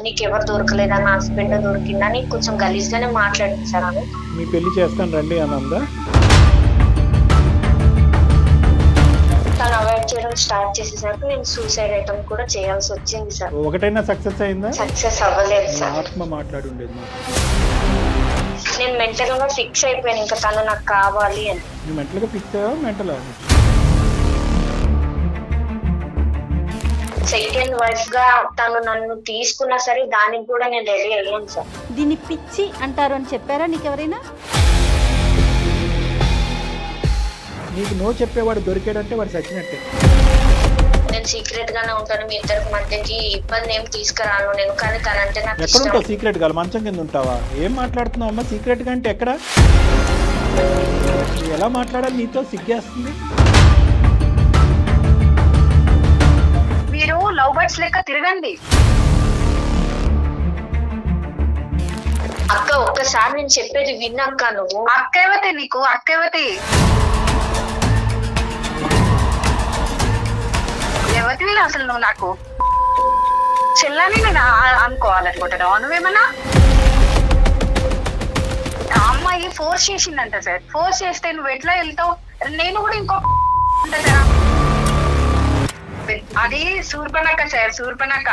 నీకు ఎవరు దొరకలేదా, నా హస్బెండ్ దొరికిందని కొంచెం గలీజ్ గానే మాట్లాడింది సార్ ఆమె. మీ పెళ్లి చేస్తాను రండి అని అందా? తను అవాయిడ్ చేయడం స్టార్ట్ చేసేసరికి నేను సూసైడ్ ఐటమ్ కూడా చేయాల్సి వచ్చింది సార్. ఒకటైనా సక్సెస్ అయిందా? సక్సెస్ అవ్వలేదు సార్. ఆత్మ మాట్లాడి ఉండేది మాకు. నేను మెంటల్ గా ఫిక్స్ అయిపోయాను, ఇంకా తను నాకు కావాలి అని. నువ్వు మెంటల్గా ఫిక్స్ అయ్యావా మెంటలా? సెకండ్ వైఫ్ గా తను నన్ను తీసుకున్నా సరే దానికి కూడా నేను రెడీ అయ్యాను సార్. దీన్ని పిచ్చి అంటారు అని చెప్పారా నీకు ఎవరైనా? నీకు నో చెప్పేవాడు దొరికాడంటే వాడు చచ్చినట్టే. నేను సీక్రెట్ గానే ఉంటాను, మీ ఇద్దరికి మధ్యకి ఇబ్బంది ఏం తీసుకురాను నేను, కానీ తనంటే నాకు ఎక్కడ ఇష్టం. ఉంటావు సీక్రెట్ గా? మంచం కింద ఉంటావా? ఏం మాట్లాడుతున్నావు అమ్మా? సీక్రెట్ గా అంటే ఎక్కడ? ఎలా మాట్లాడాలి నీతో? సిగ్గేస్తుంది. మీరు లవ్ బర్డ్స్ లెక్క తిరగండి. అక్క ఒక్కసారి నేను చెప్పేది విన్నక్క. నువ్వు అక్కవతే నీకు అక్కవతి ఎవరి అసలు నువ్వు నాకు చెల్లని నేను అనుకోవాలనుకుంటున్నావు. నువ్వేమన్నా ఆ అమ్మాయి ఫోర్స్ చేసిందంట సార్. ఫోర్స్ చేస్తే నువ్వు ఎట్లా వెళ్తావు? నేను కూడా ఇంకో అది శూర్పణఖ సార్, శూర్పణఖ.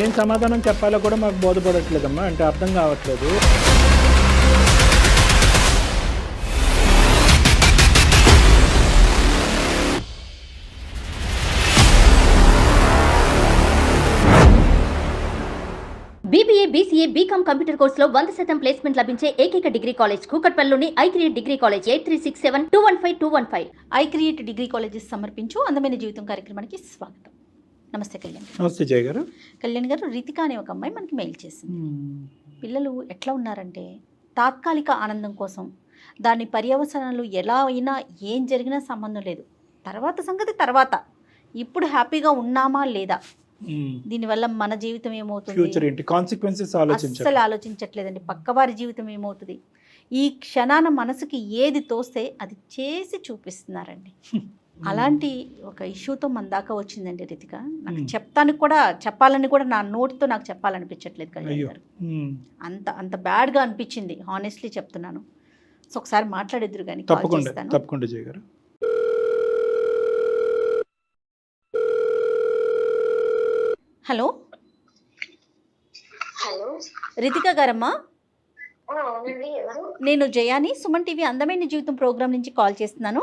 ఏం సమాధానం చెప్పాలో కూడా మాకు బోధపడట్లేదమ్మా, అంటే అర్థం కావట్లేదు. BBA, BCA, BCom కంప్యూటర్ కోర్సులో 100% ప్లేస్మెంట్ లభించే ఏకైక డిగ్రీ కాలేజ్ కూకట్పల్లిలోని iCreate degree college. 8367215215. ICreate degree colleges సమర్పించు అందమైన జీవితం కార్యక్రమానికి స్వాగతం. నమస్తే కళ్యాణ్. నమస్తే జయ గారు. కళ్యాణ్ గారు, రితిక అనే ఒక అమ్మాయి మనకి మెయిల్ చేసింది. పిల్లలు ఎట్లా ఉన్నారంటే తాత్కాలిక ఆనందం కోసం దాని పర్యవసనాలు ఎలా అయినా ఏం జరిగినా సంబంధం లేదు, తర్వాత సంగతి తర్వాత. ఇప్పుడు హ్యాపీగా ఉన్నామా లేదా, దీనివల్ల మన జీవితం ఏమవుతుంది, ఫ్యూచర్ ఏంటి, కాన్సిక్వెన్సెస్ అస్సలు ఆలోచించట్లేదండి. పక్కవారి జీవితం ఏమవుతుంది, ఈ క్షణాన మనసుకి ఏది తోస్తే అది చేసి చూపిస్తున్నారండి. అలాంటి ఒక ఇష్యూతో మన దాకా వచ్చిందండి రితిక. నాకు చెప్పాలని కూడా నా నోటితో నాకు చెప్పాలనిపించట్లేదు కళ్యాణ్ గారు. అంత బ్యాడ్గా అనిపించింది, హానెస్ట్లీ చెప్తున్నాను. సో ఒకసారి మాట్లాడేద్దరు కానీ. తప్పకుండా జయ గారు. హలో హలో రితిక గారమ్మా, అవునండి. ఎవరు? నేను జయాని, సుమన్ టీవీ అందమైన జీవితం ప్రోగ్రామ్ నుంచి కాల్ చేస్తున్నాను.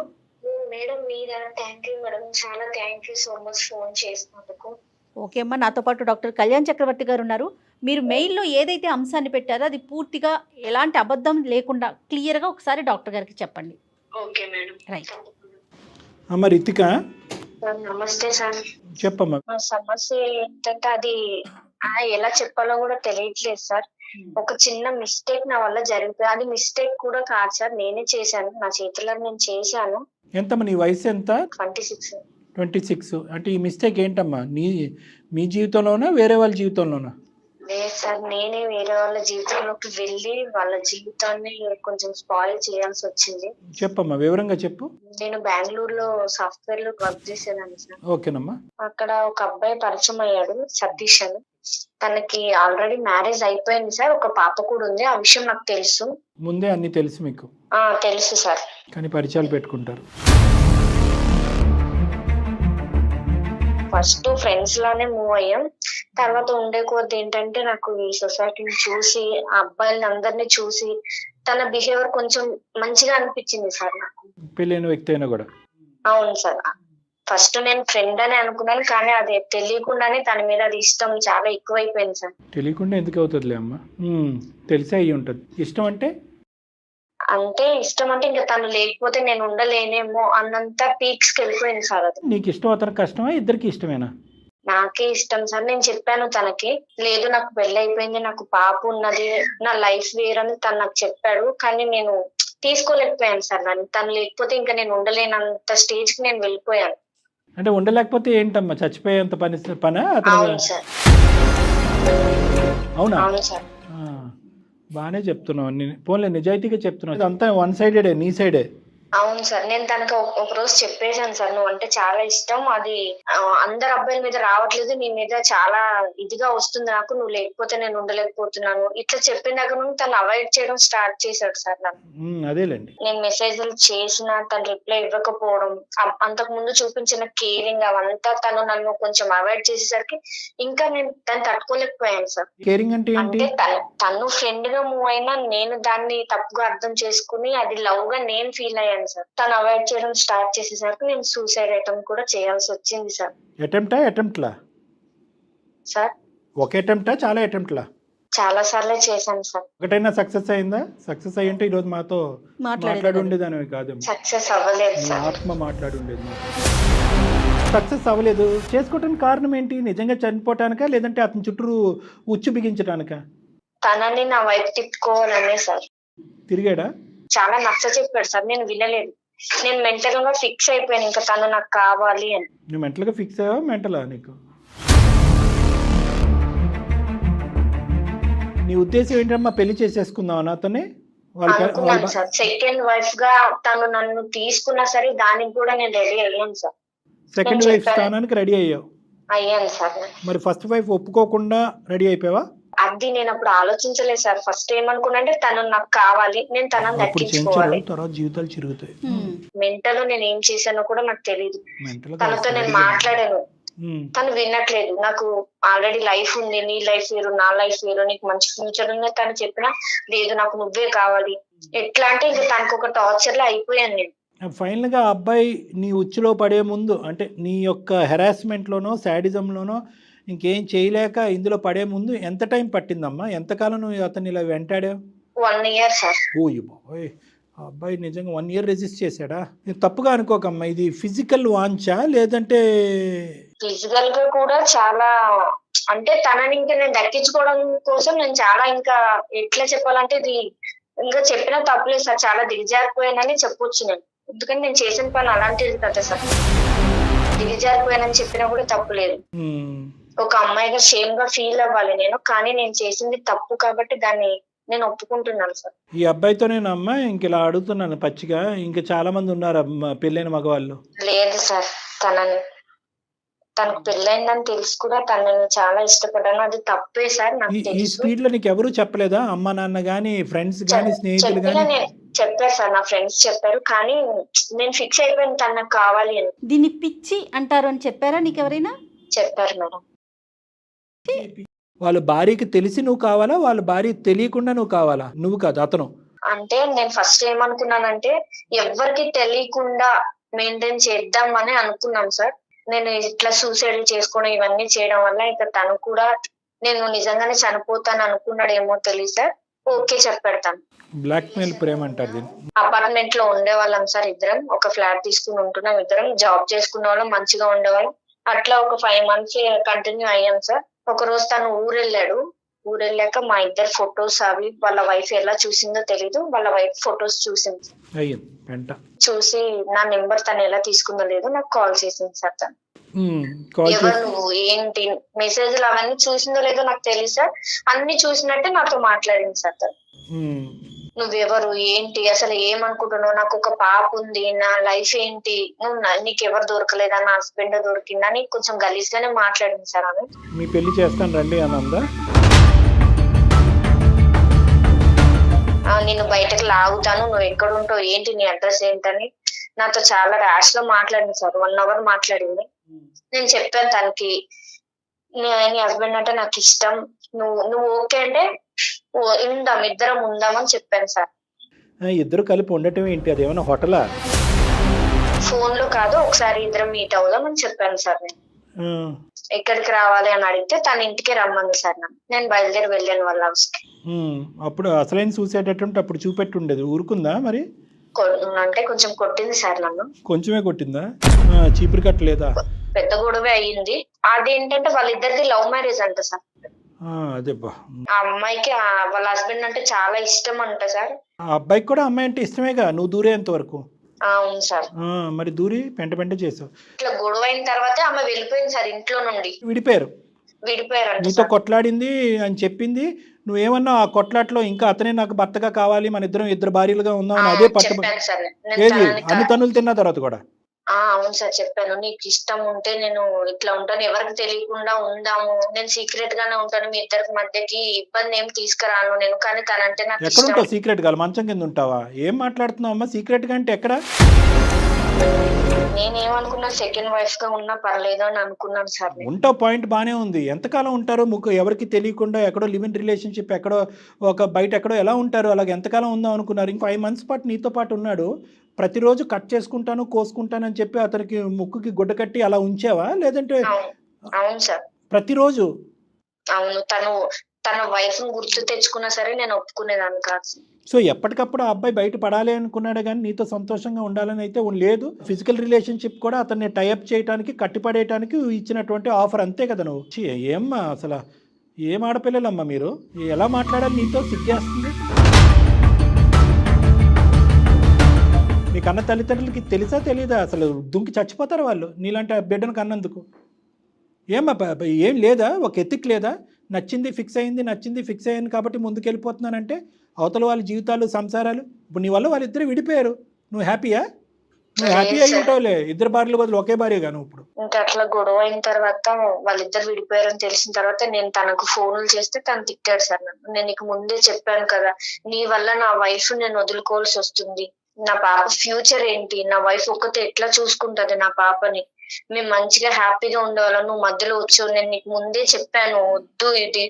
మేడం మీరా? థ్యాంక్ యూ మేడం, చాలా thank you so much phone చేసినందుకు. ఓకే అమ్మా, నాతో పాటు డాక్టర్ కళ్యాణ్ చక్రవర్తి గారు ఉన్నారు. మీరు మెయిల్లో ఏదైతే అంశాన్ని పెట్టారో అది పూర్తిగా ఎలాంటి అబద్ధం లేకుండా క్లియర్గా ఒకసారి డాక్టర్ గారికి చెప్పండి. Okay madam. రైట్. అమ్మ రితిక, నమస్తే సార్. చెప్పమ్మా. మా సమస్య ఏంటంటే అది ఎలా చెప్పాలో కూడా తెలియట్లేదు సార్. ఒక చిన్న మిస్టేక్ నా వల్ల జరిగిపోయి, అది మిస్టేక్ కూడా కాదు సార్, నేనే చేశాను, నా చేతుల్లో నేను చేశాను. ఎంతమ్మా నీ వయసు? ఎంత? 26. 26. అంటే ఈ మిస్టేక్ ఏంటమ్మా? మీ జీవితంలోనా వేరే వాళ్ళ జీవితంలోనా? లేదు సార్, నేనే వేరే వాళ్ళ జీవితంలోకి వెళ్ళి వాళ్ళ జీవితాన్ని కొంచెం స్పాయిల్ చేయాల్సి వచ్చింది. చెప్పమ్మా, వివరంగా చెప్పు. నేను బెంగళూరులో సాఫ్ట్వేర్ లో వర్క్ చేసేదాన్ని సార్. ఓకేనమ్మా. అక్కడ ఒక అబ్బాయి పరిచయం అయ్యాడు, సతీష్ అని. తనకి ఆల్రెడీ మ్యారేజ్ అయిపోయింది సార్, ఒక పాప కూడా ఉంది. ఆ విషయం నాకు తెలుసు, ముందే అన్ని తెలుసు మీకు? తెలుసు సార్. కానీ పరిచయాలు పెట్టుకుంటారు. ఫస్ట్ ఫ్రెండ్స్ లానే మూవ్ అయ్యాం. తర్వాత ఉండే కొద్ది ఏంటంటే నాకు ఈ సొసైటీని చూసి, ఆ అబ్బాయిని అందరినీ చూసి తన బిహేవియర్ కొంచెం మంచిగా అనిపించింది సార్ నాకు. పెళ్ళైన వ్యక్తి అయినా కూడా? అవును సార్. ఫస్ట్ నేను ఫ్రెండ్ అని అనుకున్నాను, కానీ అది తెలియకుండానే తన మీద అది ఇష్టం చాలా ఎక్కువైపోయింది సార్. తెలియకుండా ఎందుకు అవుతుందిలే అమ్మా, తెలిసే అయ్యి ఉంటుంది. ఇష్టం అంటే ఇష్టం అంటే ఇంకా తను లేకపోతే నేను ఉండలేనేమో అన్నంత పీక్స్ కి వెళ్ళిపోయింది సార్. అది నీకు ఇష్టం, అతను కష్టమా? ఇద్దరికి ఇష్టమేనా? నాకే ఇష్టం సార్. నేను చెప్పాను తనకి, లేదు నాకు పెళ్లి అయిపోయింది, నాకు పాప ఉన్నది, నా లైఫ్ వేరని తను నాకు చెప్పాడు. కానీ నేను తీసుకోలేకపోయాను సార్ దాన్ని. తను లేకపోతే ఇంకా నేను ఉండలేనంత స్టేజ్ కి నేను వెళ్ళిపోయాను. అంటే ఉండలేకపోతే ఏంటమ్మా, చచ్చిపోయేంత పనా? అవును సార్. అవునా? అవును సార్. బాగానే చెప్తున్నావు, పోన్లే నిజాయితీగా చెప్తున్నావు. అంతా వన్ సైడెడే, నీ సైడే. అవును సార్, నేను తనకు ఒక రోజు చెప్పేశాను సార్, నువ్వు అంటే చాలా ఇష్టం, అది అందరు అబ్బాయిల మీద రావట్లేదు, నీ మీద చాలా ఇదిగా వస్తుంది నాకు, నువ్వు లేకపోతే నేను ఉండలేకపోతున్నాను. ఇట్లా చెప్పిన దగ్గర నుండి తను అవాయిడ్ చేయడం స్టార్ట్ చేశాడు సార్ నన్ను. అదేలేండి. నేను మెసేజ్లు చేసిన తను రిప్లై ఇవ్వకపోవడం, అంతకు ముందు చూపించిన కేరింగ్ అవంతా తను నన్ను కొంచెం అవాయిడ్ చేసేసరికి ఇంకా నేను దాన్ని తట్టుకోలేకపోయాను సార్. కేరింగ్ అంటే ఏంటి? అంటే తను ఫ్రెండ్ గా మూవ్ అయినా నేను దాన్ని తప్పుగా అర్థం చేసుకుని అది లవ్ గా నేను ఫీల్ అయ్యాను సార్. తను అవాయిడ్ చేయడం స్టార్ట్ చేసేసరికి నేను సూసైడ్ అటెంప్ట్ కూడా చేయాల్సి వచ్చింది సార్. అటెంప్ట్లా సార్ ఒక అటెంప్టా చాలా అటెంప్ట్లా? చాలా సార్లే చేశాను సార్. ఒకటైనా సక్సెస్ అయిందా? సక్సెస్ అయ్యంటే ఈరోజు మాతో మాట్లాడి ఉండేదానివి కాదు. సక్సెస్ అవ్వలేదు నీ సార్. ఆత్మ మాట్లాడి ఉండేది. సక్సెస్ అవ్వలేదు, చేసుకోవడానికి కారణం ఏంటి? నిజంగా చనిపోవటానికా లేదంటే అతని చుట్టూ ఉచ్చు బిగించడానికా? తనని నా వైపు తిప్పుకోవాలనే సార్. తిరిగాడా? చాలా నచ్చ చెప్పాడు సార్, నేను వినలేదు. నేను మెంటల్ గా ఫిక్స్ అయిపోయాను, ఇంకా తను నాకు కావాలి అని. నువ్వు మెంటల్గా ఫిక్స్ అయ్యావా? మెంటలా నీకు? నీ ఉద్దేశం ఏంటమ్మా? పెళ్లి చేసేసుకుందాం నాతోనే? అనుకున్నాను సార్. సెకండ్ వైఫ్ గా తను నన్ను తీసుకున్నా సరే దానికి కూడా నేను రెడీ అయ్యాను సార్. సెకండ్ వైఫ్ స్థానానికి రెడీ అయ్యావు? అయ్యాను సార్. మరి ఫస్ట్ వైఫ్ ఒప్పుకోకుండా రెడీ అయిపోయావా? అది నేను అప్పుడు ఆలోచించలేదు సార్. ఫస్ట్ ఏమనుకున్నా అంటే తను నాకు కావాలి, నేను తనని దక్కించుకోవాలి. తర్వాత జీవితాలు చిరుగుతాయి. మెంటల్ నేను ఏం చేశానో కూడా నాకు తెలియదు. తనతో నేను మాట్లాడాను, తను వినట్లేదు. నాకు ఆల్రెడీ లైఫ్ ఉంది, నీ లైఫ్ వేరు, నా లైఫ్ వేరు, నీకు మంచి ఫ్యూచర్ ఉంది తను చెప్పినా లేదు, నాకు నువ్వే కావాలి. ఎట్లా అంటే ఇంకా తనకు ఒక టార్చర్ లో అయిపోయాను నేను. ఫైనల్ గా అబ్బాయి నీ ఉచ్చులో పడే ముందు, అంటే నీ యొక్క హెరాస్మెంట్ లోనో శాడిజంలోనో ఇంకేం చేయలేక ఇందులో పడే ముందు ఎంత టైం పట్టిందమ్మా? ఎంతకాలం నువ్వు అతన్ని ఇలా వెంటాడావు? 1 year సార్. ఓయ్ బాయ్, ఆ అబ్బాయి నిజంగా 1 year రెసిస్ట్ చేశాడా? తప్పుగా అనుకోకమ్మా, ఇది ఫిజికల్ వాంచా లేదంటే? ఫిజికల్ గా కూడా చాలా, అంటే తనని ఇంకా నేను దక్కించుకోవడం కోసం నేను చాలా, ఇంకా ఎట్లా చెప్పాలంటే ఇది ఇంకా చెప్పినా తప్పులేదు సార్, చాలా దిగజారిపోయానని చెప్పొచ్చు నేను. ఎందుకంటే నేను చేసిన పని అలాంటిది కదా సార్. దిగజారిపోయానని చెప్పినా కూడా తప్పు లేదు. ఒక అమ్మాయిగా షేమ్ గా ఫీల్ అవ్వాలి నేను, కానీ నేను చేసింది తప్పు కాబట్టి దాన్ని నేను ఒప్పుకుంటున్నాను సార్. ఈ అబ్బాయితోనేనా అమ్మా ఇంక ఇలా అడుగుతున్నాను పచ్చిగా? ఇంకా చాలా మంది ఉన్నారు పెళ్ళైన మగవాళ్ళు? లేదు సార్, తనకు పెళ్ళైందని తెలుసు కూడా తనని చాలా ఇష్టపడ్డాను, అది తప్పే సార్ నాకు ఈ తెలుసు. స్పీడ్ లో నీకు ఎవరు చెప్పలేదా? అమ్మ నాన్న గానీ, ఫ్రెండ్స్ గానీ, స్నేహితులు గానీ? చెప్పారు సార్, నా ఫ్రెండ్స్ చెప్పారు, కానీ నేను ఫిక్స్ అయిపోయాను తను నాకు కావాలి అని. దీన్ని పిచ్చి అంటారు అని చెప్పారా నీకు ఎవరైనా? చెప్పారు మేడం. వాళ్ళ భార్యకి తెలిసి నువ్వు కావాలా, వాళ్ళ భార్య తెలియకుండా నువ్వు కావాలా? నువ్వు కాదు, అతను. అంటే నేను ఫస్ట్ ఏమనుకున్నానంటే ఎవరికి తెలియకుండా మెయింటైన్ చేద్దామని అనుకున్నాను సార్. నేను ఇట్లా సూసైడ్ చేసుకోవడం ఇవన్నీ చేయడం వల్ల ఇక తను కూడా నేను నిజంగానే చనిపోతాను అనుకున్నాడేమో తెలియదు సార్. ఓకే చెప్పాడు తను. బ్లాక్ మెయిల్ ప్రేమ అంటారు దీన్ని. అపార్ట్మెంట్ లో ఉండేవాళ్ళం సార్ ఇద్దరం, ఒక ఫ్లాట్ తీసుకుని ఉంటున్నాం ఇద్దరం, జాబ్ చేసుకునే వాళ్ళం, మంచిగా ఉండేవాళ్ళం. అట్లా ఒక 5 months కంటిన్యూ అయ్యాం సార్. ఒక రోజు తను ఊరెళ్ళాక మా ఇద్దరు ఫొటోస్ అవి వాళ్ళ వైఫ్ ఎలా చూసిందో తెలీదు, వాళ్ళ వైఫ్ ఫొటోస్ చూసింది. చూసి నా నెంబర్ తను ఎలా తీసుకుందో లేదో నాకు కాల్ చేసింది సార్. తను ఎవరు నువ్వు ఏంటి మెసేజ్లు అవన్నీ చూసిందో లేదో నాకు తెలియదు సార్. అన్ని చూసినట్టే నాతో మాట్లాడింది సార్ తను. నువ్వెవరు ఏంటి అసలు ఏమనుకుంటున్నావు, నాకు ఒక పాప ఉంది, నా లైఫ్ ఏంటి, నీకు ఎవరు దొరకలేదా, నా హస్బెండ్ దొరికిందా అని కొంచెం గలీజ్ గానే మాట్లాడింది సార్ ఆమె. మీ పెళ్లి చేస్తాను రండి అనందా? నేను బయటకు లాగుతాను, నువ్వు ఎక్కడ ఉంటావు, ఏంటి నీ అడ్రస్ ఏంటని నాతో చాలా ర్యాష్ గా మాట్లాడింది సార్. 1 hour మాట్లాడింది. నేను చెప్పాను తనకి, నీ హస్బెండ్ అంటే నాకు ఇష్టం, నువ్వు ఓకే అంటే ఇద్దరం ఉందామని చెప్పాను సార్. ఇద్దరు కలిపి ఉండటం ఏంటి? అది ఏమైనా హోటలా? ఫోన్ లో కాదు, ఒకసారి ఇద్దరం మీట్ అవుదామని చెప్పాను సార్. నేను ఎక్కడికి రావాలి అని అడిగితే తన ఇంటికి రమ్మంది సార్. నేను బయలుదేరి వెళ్ళాను వాళ్ళ హౌస్ కి. అప్పుడు అసలైన సూసైడ్ అటెంప్ట్ అప్పుడు చూపెట్టి ఉండేది, ఊరుకుందా మరి? అంటే కొంచెం కొట్టింది సార్ నన్ను. కొంచెమే కొట్టిందా? చీపురు కట్టలేదా? పెద్ద గొడవే అయ్యింది. అదేంటంటే వాళ్ళిద్దరిది లవ్ మ్యారేజ్ అంట సార్. అదేబ్బా. ఆ అమ్మాయికి వాళ్ళ హస్బెండ్ అంటే చాలా ఇష్టం అంట సార్. ఆ అబ్బాయికి కూడా అమ్మాయి అంటే ఇష్టమేగా, నువ్వు దూరేంత వరకు. అవును సార్. మరి దూరి పెంట చేసావు. ఇట్లా గొడవ అయిన తర్వాత ఆమె వెళ్ళిపోయింది సార్ ఇంట్లో నుండి. విడిపోయారంట నీతో సార్. కొట్లాడింది అని చెప్పింది, నువ్వేమన్నా ఆ కొట్లాట్లో ఇంకా అతనే నాకు భర్తగా కావాలి, మన ఇద్దరు భార్యలుగా ఉందామని అదే పట్టు. చెప్పాను సార్ నేను ఏది తనని అన్ని తన్నులు తిన్న తర్వాత కూడా అవును సార్ చెప్పాను. నీకు ఇష్టం ఉంటే నేను ఇట్లా ఉంటాను, ఎవరికి తెలియకుండా ఉందాము, నేను సీక్రెట్ గానే ఉంటాను, మీ ఇద్దరికి మధ్యకి ఇబ్బంది ఏం తీసుకురాను నేను. కానీ తనంటే నాకు ఎక్కడ ఇష్టం. ఉంటావు సీక్రెట్ గా? మంచం కింద ఉంటావా? ఏం మాట్లాడుతున్నావు అమ్మా? సీక్రెట్ గా అంటే ఎక్కడ? నేనేమనుకున్నా సెకండ్ వైఫ్ గా ఉన్నా పర్లేదు అని అనుకున్నాను సార్ నేను. ఉంటావు, పాయింట్ బానే ఉంది. ఎంతకాలం ఉంటారు ఎవరికి తెలియకుండా ఎక్కడో లివ్ ఇన్ రిలేషన్షిప్, ఎక్కడో ఒక బయట ఎక్కడో ఎలా ఉంటారు? అలాగే ఎంతకాలం ఉందాం అనుకున్నారు? ఇంకో 5 months పాటు నీతో పాటు ఉన్నాడు, ప్రతిరోజు కట్ చేసుకుంటాను కోసుకుంటాను అని చెప్పి అతనికి ముక్కుకి గుడ్డ కట్టి అలా ఉంచావా? లేదంటే అవును సార్ ప్రతిరోజు? అవును. తన వైఫ్ గుర్తు తెచ్చుకున్నా సరే నేను ఒప్పుకునేదాన్ని కాదు. సో ఎప్పటికప్పుడు ఆ అబ్బాయి బయట పడాలి అనుకున్నాడు కానీ నీతో సంతోషంగా ఉండాలని అయితే లేదు. ఫిజికల్ రిలేషన్షిప్ కూడా అతన్ని టైఅప్ చేయడానికి, కట్టిపడేయడానికి ఇచ్చినటువంటి ఆఫర్, అంతే కదా నువ్వు? ఏమ్మా అసలు ఏం ఆడపిల్లలమ్మా మీరు? ఎలా మాట్లాడాలి నీతో? సిగ్గేస్తుంది. మీ కన్న తల్లిదండ్రులకి తెలుసా తెలీదా? అసలు దుంకి చచ్చిపోతారు వాళ్ళు నీలాంటి బిడ్డను కన్నందుకు. ఏమ్మా ఏం లేదా? ఒక ఎత్తిక్ లేదా? నచ్చింది ఫిక్స్ అయింది కాబట్టి ముందుకెళ్ళిపోతున్నానంటే అవతల వాళ్ళ జీవితాలు, సంసారాలు. ఇప్పుడు నీ వల్ల వాళ్ళిద్దరు విడిపోయారు, నువ్వు హ్యాపీయా? నువ్వు హ్యాపీ అయి ఉంటావులే, 2 భార్యల బదులు ఒకే భార్యగా నువ్వు ఇప్పుడు. ఇంకా అట్లా గొడవ అయిన తర్వాత వాళ్ళిద్దరు విడిపోయారని తెలిసిన తర్వాత నేను తనకు ఫోన్లు చేస్తే తను తిట్టాడు సార్ నన్ను. నేను నీకు ముందే చెప్పాను కదా, నీ వల్ల నా వైఫ్ నేను వదులుకోవాల్సి వస్తుంది, నా పాప ఫ్యూచర్ ఏంటి, నా వైఫ్ ఒక్కతే ఎట్లా చూసుకుంటది నా పాపని, మేము మంచిగా హ్యాపీగా ఉండేవాళ్ళం, నువ్వు మధ్యలో వచ్చావు, నేను నీకు ముందే చెప్పాను వద్దు, ఇది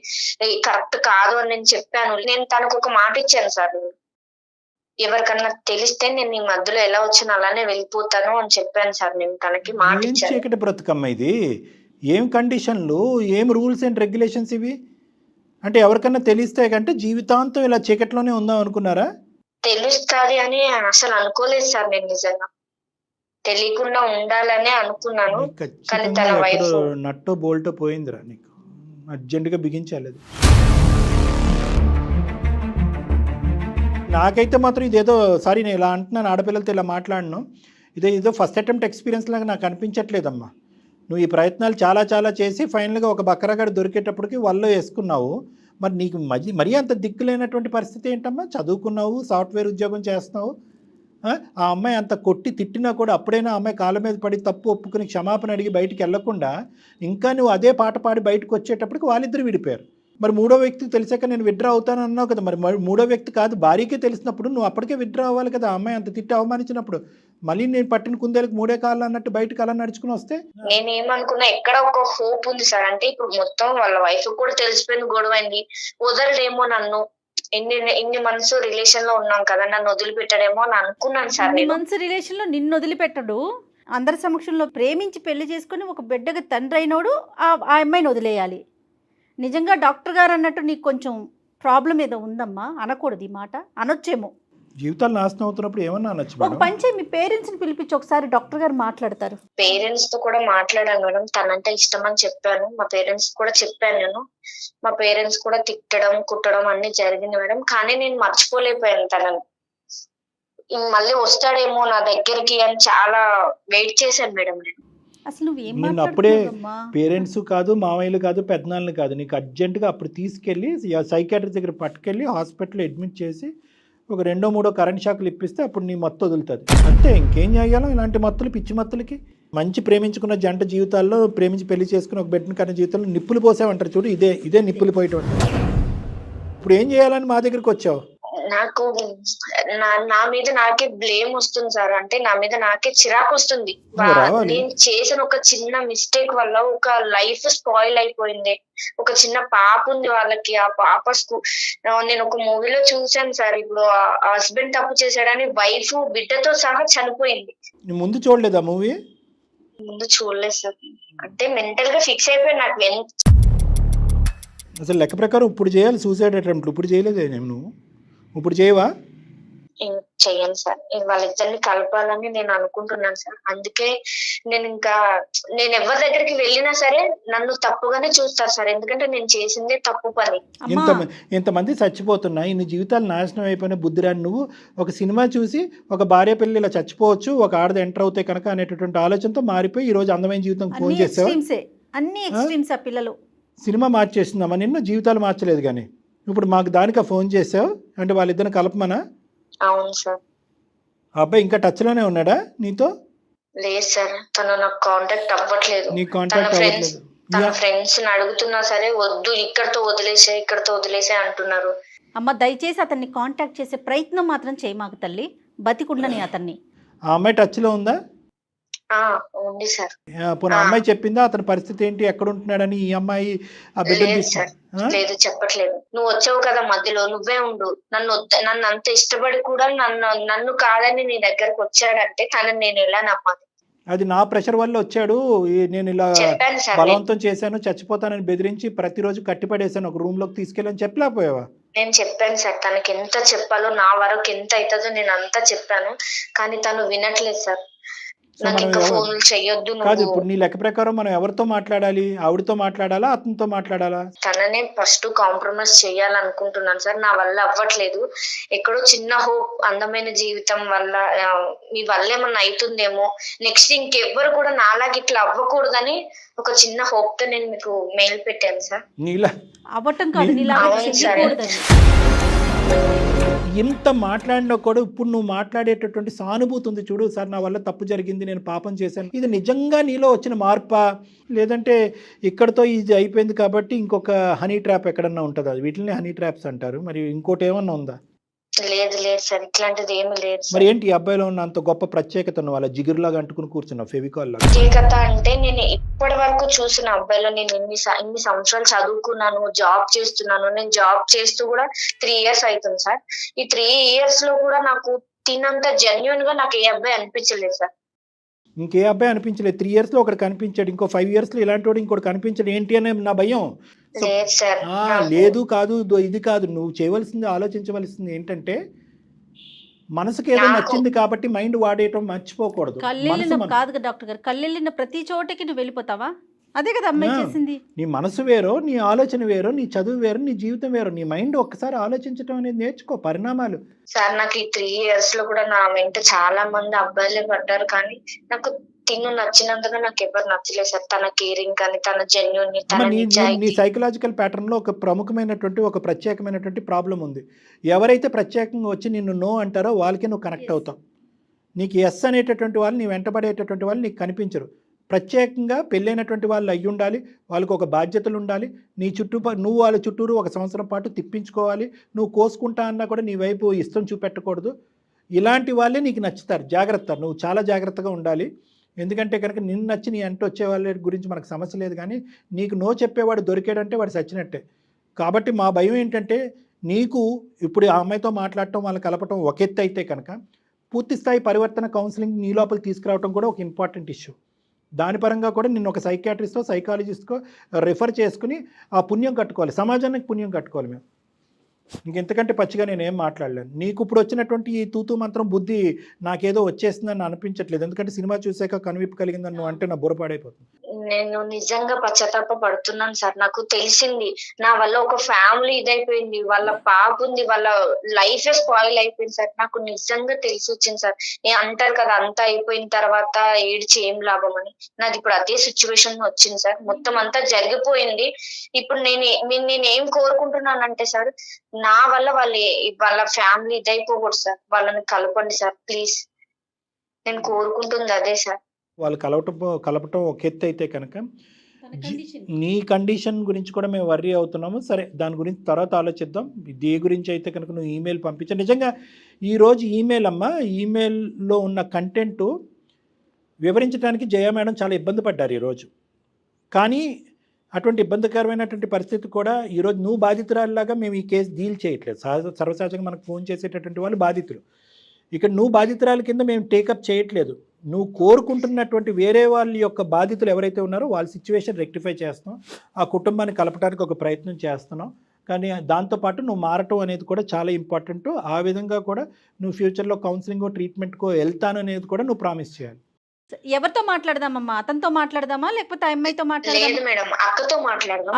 కరెక్ట్ కాదు అని నేను చెప్పాను. నేను తనకు ఒక మాట ఇచ్చాను సార్, ఎవరికన్నా తెలిస్తే నేను నీ మధ్యలో ఎలా వచ్చాను అలానే వెళ్ళిపోతాను అని చెప్పాను సార్. నేను తనకి మాట ఏం ఇచ్చాను. చీకటి బ్రతుకమ్మ ఇది? ఏం కండిషన్లు, ఏం రూల్స్ అండ్ రెగ్యులేషన్స్ ఇవి? అంటే ఎవరికన్నా తెలిస్తే కంటే జీవితాంతం ఇలా చీకట్లోనే ఉందాం అనుకున్నారా? తెలుస్తుంది అని అసలు అనుకోలేదు సార్. నేను నిజంగా తెలియకుండా ఉండాలనే అనుకున్నాను. నీకు కానీ ఖచ్చితంగా తన వైఫ్ ఎక్కడో నట్టో బోల్టో పోయిందిరా, నీకు అర్జెంటుగా బిగించాలి అది. నాకైతే మాత్రం ఇదేదో, సారీ నేను ఇలా అంటున్నాను, ఆడపిల్లలతో ఇలా మాట్లాడను, ఇదేదో ఫస్ట్ అటెంప్ట్ ఎక్స్పీరియన్స్ లాగా నాకు అనిపించట్లేదమ్మా. నువ్వు ఈ ప్రయత్నాలు చాలా చేసి ఫైనల్గా ఒక బకరగాడు దొరికేటప్పటికి వల్లో వేసుకున్నావు. మరి నీకు మరీ అంత దిక్కులేనటువంటి పరిస్థితి ఏంటమ్మా? చదువుకున్నావు, సాఫ్ట్వేర్ ఉద్యోగం చేస్తున్నావు, ఆ అమ్మాయి అంత కొట్టి తిట్టినా కూడా అప్పుడైనా ఆ అమ్మాయి కాళ్ళ మీద పడి తప్పు ఒప్పుకుని క్షమాపణ అడిగి బయటికి వెళ్లకుండా ఇంకా నువ్వు అదే పాట పాడి బయటకు వచ్చేటప్పటికి వాళ్ళిద్దరు విడిపోయారు. మరి మూడో వ్యక్తికి తెలిసాక నేను విత్డ్రా అవుతాను అన్నావు కదా, మరి మూడో వ్యక్తి కాదు భార్యకే తెలిసినప్పుడు నువ్వు అప్పటికే విత్డ్రా అవ్వాలి కదా. ఆ అమ్మాయి అంత తిట్టి అవమానించినప్పుడు మళ్ళీ నేను పట్టిన కుందేలకు 3 కాళ్ళు అన్నట్టు బయటకు అలా నడుచుకుని వస్తే? నేనేమనుకున్నా, ఎక్కడ ఒక హోప్ ఉంది సార్, అంటే ఇప్పుడు మొత్తం వాళ్ళ వైఫ్ కూడా తెలిసిపోయింది, గొడవైంది, వదలడేమో నన్ను, ఇన్ని మంత్స్ రిలేషన్ లో ఉన్నాం కదా, నన్ను వదిలిపెట్టడేమో అని అనుకున్నాను సార్. ఇన్ని మంత్స్ రిలేషన్ లో నిన్ను వదిలిపెట్టడు, అందరి సమక్షంలో ప్రేమించి పెళ్లి చేసుకుని ఒక బిడ్డకి తండ్రి అయినోడు ఆ అమ్మాయిని వదిలేయాలి. నిజంగా డాక్టర్ గారు అన్నట్టు నీకు కొంచెం ప్రాబ్లం ఏదో ఉందమ్మా, అనకూడదు ఈ మాట, అనొచ్చేమో. జీవితాలు నాశనం అవుతున్నప్పుడు ఏమన్నా అనొచ్చు ఒక పని చేయి, మీ పేరెంట్స్ ని పిలిపించి ఒకసారి డాక్టర్ గారు మాట్లాడతారు. పేరెంట్స్ తో కూడా మాట్లాడాను మేడం, తనంటే ఇష్టం అని చెప్పాను, మా పేరెంట్స్ కూడా చెప్పాను నేను. మా పేరెంట్స్ కూడా తిట్టడం కుట్టడం అన్ని జరిగింది మేడం, కానీ నేను మర్చిపోలేకపోయాను తనని. మళ్ళీ వస్తాడేమో నా దగ్గరికి అని చాలా వెయిట్ చేశాను మేడం నేను. అసలు నువ్వేం నిన్ను అప్పుడే మాట్లాడుతున్నావమ్మా? పేరెంట్స్ కాదు, మామయ్యలు కాదు, పెద్దనాన్నలు కాదు, నీకు అర్జెంటుగా అప్పుడు తీసుకెళ్ళి సైకాట్రిస్ట్ దగ్గర పట్టుకెళ్ళి హాస్పిటల్లో అడ్మిట్ చేసి ఒక 2-3 కరెంట్ షాకులు ఇప్పిస్తే అప్పుడు నీ మత్తు వదులుతుంది అంతే. ఇంకేం చేయాలో ఇలాంటి మత్తులు, పిచ్చి మత్తులకి. మంచి ప్రేమించుకున్న జంట జీవితాల్లో, ప్రేమించి పెళ్లి చేసుకుని ఒక బిడ్డను కన్న జీవితంలో నిప్పులు పోసావంటారు చూడు, ఇదే నిప్పులు పోయటం. ఇప్పుడు ఏం చేయాలని మా దగ్గరికి వచ్చావు? నాకు నా మీద నాకే బ్లేమ్ వస్తుంది సార్, అంటే నా మీద నాకే చిరాకు వస్తుంది. నేను చేసిన ఒక చిన్న మిస్టేక్ వల్ల ఒక లైఫ్ స్పాయిల్ అయిపోయింది. ఒక చిన్న పాప ఉంది వాళ్ళకి, ఆ పాప నేను ఒక మూవీలో చూసాను సార్, ఇప్పుడు హస్బెండ్ తప్పు చేశాడని వైఫ్ బిడ్డతో సహా చనిపోయింది. ముందు చూడలేదా మూవీ? ముందు చూడలేదు సార్, అంటే మెంటల్ గా ఫిక్స్ అయిపోయి నాకు అసలు లెక్క ప్రకారం ఇప్పుడు చేయాలి సూసైడ్ అటెంప్ట్. ఇప్పుడు చేయలేదే నువ్వు? ఇప్పుడు చేయవా? చెయ్యను సార్, వాళ్ళిద్దరిని కలపాలని నేను అనుకుంటున్నాను సార్. అందుకే నేను ఎవరి దగ్గరికి వెళ్ళినా సరే నన్ను తప్పుగానే చూస్తారు సార్, ఎందుకంటే నేను చేసిందే తప్పు పని. ఇంతమంది చచ్చిపోతున్నా, ఇన్ని జీవితాలు నాశనం అయిపోయిన బుద్ధిరాని నువ్వు ఒక సినిమా చూసి ఒక భార్య పిల్లలు ఇలా చచ్చిపోవచ్చు, ఒక ఆడది ఎంటర్ అవుతాయి కనుక అనేటటువంటి ఆలోచనతో మారిపోయి ఈ రోజు అందమైన జీవితం ఫోన్ చేసావు. అన్ని ఎక్స్ట్రీమ్స్ ఆ పిల్లలు. సినిమా మార్చేసిందమ్మా నిన్ను, జీవితాలు మార్చలేదు కానీ. ఇప్పుడు మాకు దానికా ఫోన్ చేసావు అంటే వాళ్ళిద్దరిని కలపమనా? అవును సార్. ఆ అబ్బాయి ఇంకా టచ్లోనే ఉన్నాడా నీతో? లేదు సార్, తను నాకు కాంటాక్ట్ అవ్వట్లేదు. నీ తన కాంటాక్ట్ ఫ్రెండ్స్ అవ్వట్లేదు? ఫ్రెండ్స్ ని అడుగుతున్నా సరే వద్దు, ఇక్కడతో వదిలేసే అంటున్నారు. అమ్మ దయచేసి అతన్ని కాంటాక్ట్ చేసే ప్రయత్నం మాత్రం చేయమాకు తల్లి, బతికుండని అతన్ని. ఆ అమ్మాయి టచ్లో ఉందా? ఉంది సార్. పోనీ అమ్మాయి చెప్పిందా అతని పరిస్థితి ఏంటి, ఎక్కడ ఉంటున్నాడని? ఈ అమ్మాయి ఆ బిడ్డను లేదు తీసుకు సార్, లేదు చెప్పట్లేదు. నువ్వు వచ్చావు కదా మధ్యలో, నువ్వే ఉండు. నన్ను అంత ఇష్టపడి కూడా నన్ను కాదని నీ దగ్గరకు వచ్చాడంటే తనని నేను ఎలా నమ్మాలి? అది నా ప్రెషర్ వల్ల వచ్చాడు, నేను ఇలా చెప్పాను సార్. బలవంతం చేశాను, చచ్చిపోతానని బెదిరించి ప్రతిరోజు కట్టిపడేశాను, ఒక రూమ్ లోకి తీసుకెళ్ళని చెప్పలేకపోయావా? నేను చెప్పాను సార్, తనకి ఎంత చెప్పాలో, నా వరకు ఎంత అవుతుందో నేను అంతా చెప్పాను, కానీ తను వినట్లేదు సార్. నాకు ఇంకా ఫోన్లు చెయ్యొద్దు కాదు, నువ్వు. ఇప్పుడు నీ లెక్క ప్రకారం మనం ఎవరితో మాట్లాడాలి? ఆవిడతో మాట్లాడాలా, అతనితో మాట్లాడాలా? తననే ఫస్ట్ కాంప్రమైజ్ చేయాలనుకుంటున్నాను సార్, నా వల్ల అవ్వట్లేదు. ఎక్కడో చిన్న హోప్, అందమైన జీవితం వల్ల మీ వల్ల ఏమన్నా అవుతుందేమో, నెక్స్ట్ ఇంకెవ్వరు కూడా నాలాగా ఇట్లా అవ్వకూడదని ఒక చిన్న హోప్ తో నేను మీకు మెయిల్ పెట్టాను సార్. నీలా అవ్వటం కాదు, నీలా అవును సార్. చెయ్యకూడదని. ఇంత మాట్లాడినా కూడా ఇప్పుడు నువ్వు మాట్లాడేటటువంటి సానుభూతి ఉంది చూడు, సార్ నా వల్ల తప్పు జరిగింది, నేను పాపం చేశాను, ఇది నిజంగా నీలో వచ్చిన మార్పా, లేదంటే ఇక్కడతో ఇది అయిపోయింది కాబట్టి ఇంకొక హనీ ట్రాప్ ఎక్కడన్నా ఉంటుందా? వీటిని హనీ ట్రాప్స్ అంటారు, మరి ఇంకోటి ఏమన్నా ఉందా? లేదు సార్, ఇట్లాంటిది ఏమీ లేదు సార్. మరి ఏంటి ఈ అబ్బాయిలో ఉన్న అంత గొప్ప ప్రత్యేకత? వాళ్ళ జిగురులాగా అంటుకుని కూర్చున్నావు, ఫెవికాల్ లాగా. ప్రత్యేకత అంటే నేను ఇప్పటి వరకు చూసిన అబ్బాయిలో, నేను ఇన్ని సంవత్సరాలు చదువుకున్నాను, జాబ్ చేస్తున్నాను. నేను జాబ్ చేస్తూ కూడా 3 years అవుతుంది సార్. ఈ 3 years లో కూడా నాకు తినంత జెన్యున్ గా నాకు ఏ అబ్బాయి అనిపించలేదు సార్. ఇంకే అబ్బాయి అనిపించలేదు. 3 years లో ఒకటి కనిపించాడు, ఇంకో 5 years లో ఇలాంటి వాడు ఇంకోటి కనిపించాడు. ఏంటి అనే నా భయం. లేదు సార్, లేదు కాదు, ఇది కాదు, నువ్వు చేయవలసింది, ఆలోచించవలసింది ఏంటంటే మనసుకి ఏదో నచ్చింది కాబట్టి మైండ్ వాడేయటం మర్చిపోకూడదు. కళ్ళెళ్ళిన కాదు డాక్టర్ గారు, కళ్ళెళ్ళిన ప్రతి చోటకి నువ్వు వెళ్ళిపోతావా? అదే కదా అమ్మాయి చేసింది. నీ మనసు వేరో, నీ ఆలోచన వేరో, నీ చదువు వేరు, నీ జీవితం వేరు. నీ మైండ్ ఒక్కసారి ఆలోచించడం అనేది నేర్చుకో, పరిణామాలు. సార్ నాకు ఈ 3 years లో కూడా నా వెంట చాలా మంది అబ్బాయిలే పడ్డారు, కానీ నాకు తిను నచ్చినంతగా నాకు ఎవరు నచ్చలేదు సార్. తన కేరింగ్ కానీ, తన జెన్యూన్, తన నీ నిజాయితీ. సైకలాజికల్ ప్యాటర్న్ లో ఒక ప్రముఖమైనటువంటి, ఒక ప్రత్యేకమైనటువంటి ప్రాబ్లం ఉంది. ఎవరైతే ప్రత్యేకంగా వచ్చి నిన్ను నో అంటారో వాళ్ళకి నువ్వు కనెక్ట్ అవుతావు. నీకు ఎస్ అనేటటువంటి వాళ్ళు, నీ వెంటబడేటటువంటి వాళ్ళు నీకు కనిపించరు. ప్రత్యేకంగా పెళ్ళైనటువంటి వాళ్ళు అయ్యి ఉండాలి, వాళ్ళకు ఒక బాధ్యతలు ఉండాలి. నీ నువ్వు వాళ్ళ చుట్టూరు 1 సంవత్సరం పాటు తిప్పించుకోవాలి. నువ్వు కోసుకుంటా అన్నా కూడా నీ వైపు ఇష్టం చూపెట్టకూడదు. ఇలాంటి వాళ్ళే నీకు నచ్చుతారు. జాగ్రత్త, నువ్వు చాలా జాగ్రత్తగా ఉండాలి. ఎందుకంటే కనుక నిన్ను నచ్చి నీ అంటూ వచ్చే వాళ్ళ గురించి మనకు సమస్య లేదు, కానీ నీకు నో చెప్పేవాడు దొరికాడంటే వాడు చచ్చినట్టే. కాబట్టి మా భయం ఏంటంటే, నీకు ఇప్పుడు ఆ అమ్మాయితో మాట్లాడటం, వాళ్ళని కలపటం ఒక ఎత్తు అయితే కనుక, పూర్తి స్థాయి పరివర్తన కౌన్సిలింగ్ నీ లోపల తీసుకురావడం కూడా ఒక ఇంపార్టెంట్ ఇష్యూ. దాని పరంగా కూడా నిన్ను ఒక సైకియాట్రిస్టో, సైకాలజిస్ట్కో రిఫర్ చేసుకుని ఆ పుణ్యం కట్టుకోవాలి, సమాజానికి పుణ్యం కట్టుకోవాలి. మేము ఇంకెంతకంటే పచ్చిగా నేనేం మాట్లాడలేను. నీకు ఇప్పుడు వచ్చినటువంటి ఈ తూతూ మంత్రం బుద్ధి నాకేదో వచ్చేసిందని అనిపించట్లేదు. ఎందుకంటే సినిమా చూసాక కనువిప్పు కలిగిందని నువ్వు అంటే నా బుర్ర పాడైపోతుంది. నేను నిజంగా పశ్చాత్తాప పడుతున్నాను సార్. నాకు తెలిసింది నా వల్ల ఒక ఫ్యామిలీ ఇదైపోయింది, వాళ్ళ పాప ఉంది, వాళ్ళ లైఫ్ స్పాయిల్ అయిపోయింది సార్. నాకు నిజంగా తెలిసి వచ్చింది సార్. అంటారు కదా, అంతా అయిపోయిన తర్వాత ఏడ్చి ఏం లాభం అని. నాది ఇప్పుడు అదే సిచ్యువేషన్ వచ్చింది సార్. మొత్తం అంతా జరిగిపోయింది. ఇప్పుడు నేనేం కోరుకుంటున్నానంటే సార్, నా వల్ల వాళ్ళ ఫ్యామిలీ ఇదైపోకూడదు సార్. వాళ్ళని కలపండి సార్ ప్లీజ్. నేను కోరుకుంటుంది అదే సార్. వాళ్ళు కలపటం ఒక ఎత్తు అయితే కనుక, నీ కండిషన్ గురించి కూడా మేము వర్రీ అవుతున్నాము. సరే, దాని గురించి తర్వాత ఆలోచిద్దాం. దీని గురించి అయితే కనుక నువ్వు ఈమెయిల్ పంపించా. నిజంగా ఈరోజు ఈమెయిల్ అమ్మ, ఈమెయిల్లో ఉన్న కంటెంట్ వివరించడానికి జయ మేడం చాలా ఇబ్బంది పడ్డారు ఈరోజు. కానీ అటువంటి ఇబ్బందికరమైనటువంటి పరిస్థితి కూడా ఈరోజు నువ్వు బాధితురాలిలాగా మేము ఈ కేసు డీల్ చేయట్లేదు. సర్వసహజంగా మనకు ఫోన్ చేసేటటువంటి వాళ్ళు బాధితులు. ఇక్కడ నువ్వు బాధితురాలి కింద మేము టేకప్ చేయట్లేదు. నువ్వు కోరుకుంటున్నటువంటి వేరే వాళ్ళ యొక్క బాధితులు ఎవరైతే ఉన్నారో వాళ్ళ సిచ్యువేషన్ రెక్టిఫై చేస్తున్నాం, ఆ కుటుంబాన్ని కలపడానికి ఒక ప్రయత్నం చేస్తున్నాం. కానీ దాంతోపాటు నువ్వు మారటం అనేది కూడా చాలా ఇంపార్టెంట్. ఆ విధంగా కూడా నువ్వు ఫ్యూచర్లో కౌన్సిలింగో ట్రీట్మెంట్కో వెళ్తాను అనేది కూడా నువ్వు ప్రామిస్ చేయాలి. ఎవరితో మాట్లాడదామమ్మా? అతనితో మాట్లాడదామా లేకపోతే అమ్మాయితో మాట్లాడదామా? లేదు మేడం, అక్కతో మాట్లాడదాం.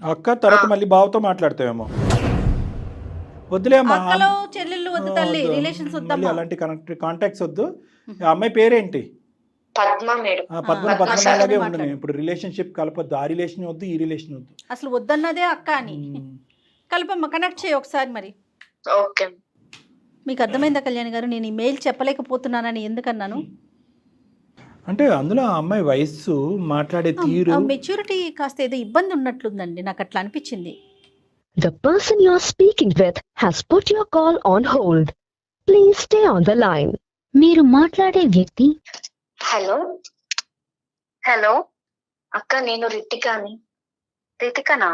అక్క తర్వాత మళ్ళీ బావతో మాట్లాడతావేమో. వద్దులే అమ్మా, అక్కలో చెల్లెళ్ళు వద్దు తల్లి, రిలేషన్స్ వద్దు, అలాంటి కాంటాక్ట్స్ వద్దు. ఆ అమ్మాయి పేరేంటి? పద్మ మేడం. పద్మ పద్మ పద్మలాగే మాట్లాడు. ఉండను. ఇప్పుడు రిలేషన్షిప్ కలపొద్దు, ఆ రిలేషన్ వద్దు, ఈ రిలేషన్ వద్దు. అసలు వద్దన్నదే అక్క అని కల్పమ్మ కనెక్ట్ చేయి ఒకసారి. మరి ఓకే. మీకు అర్థమైందా కళ్యాణ్ గారు నేను ఈ మెయిల్ చెప్పలేకపోతున్నానని ఎందుకన్నాను? అంటే అందులో ఆ అమ్మాయి వయస్సు, మాట్లాడే తీరు, మెచ్యూరిటీ కాస్త ఏదో ఇబ్బంది ఉన్నట్లుందండి, నాకు అట్లా అనిపించింది. The person you're speaking with has put your call on hold. Please stay on the line. మీరు మాట్లాడే వ్యక్తి. హలో హలో అక్క, నేను రితికాని. రితికనా?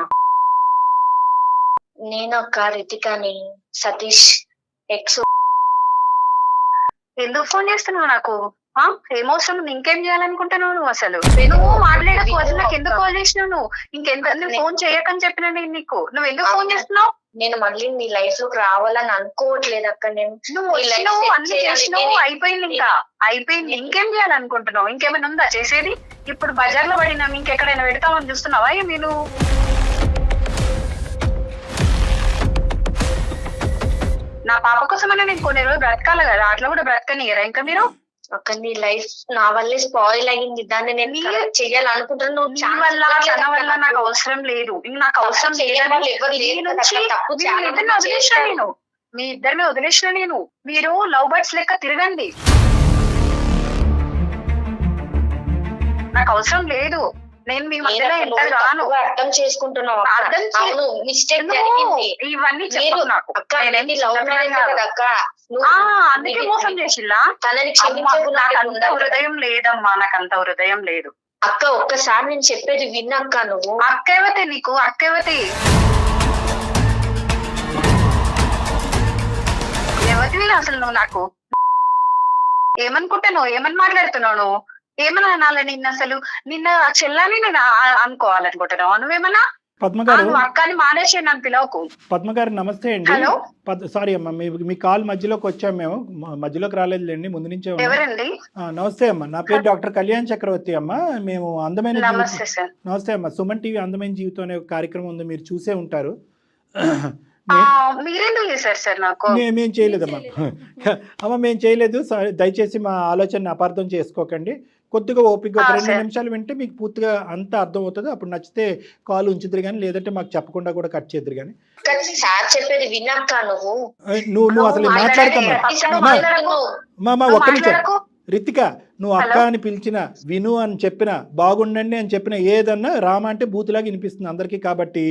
నేను అక్క రితికాని, సతీష్ ఎక్స్. ఎందుకు ఫోన్ చేస్తున్నావు నాకు? ఏమవసరం? ఇంకేం చేయాలనుకుంటున్నావు నువ్వు? అసలు నువ్వు మాట్లాడకు. అసలు నాకు ఎందుకు కాల్ చేసినావు నువ్వు? నువ్వు ఫోన్ చేయకని చెప్పిన నేను నీకు. నువ్వు ఎందుకు ఫోన్ చేస్తున్నావు? నేను మళ్ళీ నీ లైఫ్ లోకి రావాలని అనుకోవట్లేదు అక్క. నేను నువ్వు వచ్చినావు, అన్ని చేసినావు, అయిపోయింది. ఇంకా అయిపోయింది. ఇంకేం చేయాలనుకుంటున్నావు? ఇంకేమైనా ఉందా చేసేది? ఇప్పుడు బజార్ లో పడినాం, ఇంకెక్కడైనా పెడతామని చూస్తున్నావా? నేను నా పాప కోసమైనా నేను కొన్ని రోజులు బ్రతకాలి కదా, అట్లా కూడా బ్రతకనియరా ఇంకా మీరు? అక్క నీ లైఫ్ నా వల్లే స్పాయిల్ అయ్యింది. దాన్ని నేను చెయ్యాలనుకుంటున్నాను. నువ్వు నీ వల్ల తన వల్ల నాకు అవసరం లేదు. నాకు అవసరం వదిలేసిన నేను, మీ ఇద్దరిని వదిలేసిన నేను. మీరు లవ్ బర్డ్స్ లెక్క తిరగండి, నాకు అవసరం లేదు. నేను మీ మధ్యలో ఎంటర్ గాను. అర్థం చేసుకుంటున్నావు. మిస్టేక్ ఇవన్నీ చెప్పు నాకు. అందుకే మోసం చేసిల్లా? నాకు అంత హృదయం లేదమ్మా, నాకు అంత హృదయం లేదు. అక్క ఒక్కసారి నేను చెప్పేది విన్నక్క. నువ్వు అక్కవతే, నీకు అక్కవతే. ఎవరివి అసలు నువ్వు? నాకు ఏమనుకుంటున్నావు? ఏమని మాట్లాడుతున్నావు నువ్వు? ఏమన్నా అనాలి నిన్న? అసలు నిన్న చెల్లని నేను అనుకోవాలనుకుంటున్నావు? నువ్వేమన్నా పద్మ గారు, అక్కని మానేసి నన్ను పిలవకు. పద్మ గారు నమస్తే అండి. హలో. సారీ అమ్మా, మీ కాల్ మధ్యలోకి వచ్చాము. మేము మధ్యలోకి రాలేదులేండి, ముందు నుంచే ఉన్నాం. ఎవరండి? నమస్తే అమ్మా, నా పేరు డాక్టర్ కళ్యాణ్ చక్రవర్తి అమ్మ. మేము అందమైన నమస్తే సార్. నమస్తే అమ్మా. సుమన్ టీవీ అందమైన జీవితం అనే ఒక కార్యక్రమం ఉంది, మీరు చూసే ఉంటారు. మీరెందుకు చేశారు సార్ నాకు? మేము చేయలేదమ్మా. అమ్మ మేము చేయలేదు, దయచేసి మా ఆలోచనని అపార్థం చేసుకోకండి. కొద్దిగా ఓపిక ఒక 2 నిమిషాలు వింటే మీకు పూర్తిగా అంతా అర్థం అవుతుంది. అప్పుడు నచ్చితే కాల్ ఉంచుదురు కానీ, లేదంటే మాకు చెప్పకుండా కూడా కట్ చేద్దరు కానీ. సార్ చెప్పేది వినక్క. నువ్వు అసలు మాట్లాడకమ్మా. ఒక్క నిమిషం రితిక, నువ్వు అక్క అని పిలిచిన, విను అని చెప్పిన, బాగుండండి అని చెప్పిన, ఏదన్నా రామ అంటే బూతులాగా వినిపిస్తుంది అందరికీ. కాబట్టి